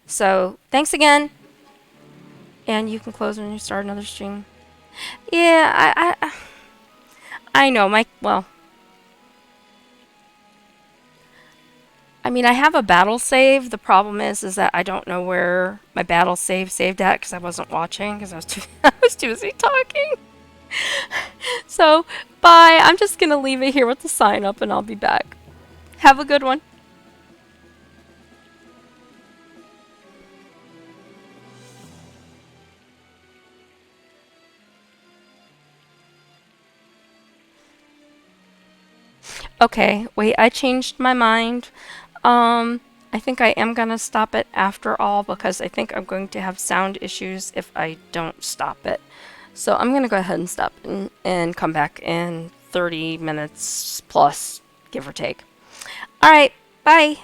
So thanks again, and you can close when you start another stream. Yeah, I know well, I mean, I have a battle save. The problem is that I don't know where my battle saved at because I wasn't watching because I was too I was too busy talking. So, bye. I'm just gonna leave it here with the sign up and I'll be back. Have a good one. Okay, wait, I changed my mind. Um, I think I am gonna stop it after all because I think I'm going to have sound issues if I don't stop it. So I'm gonna go ahead and stop and come back in 30 minutes plus, give or take. All right, bye.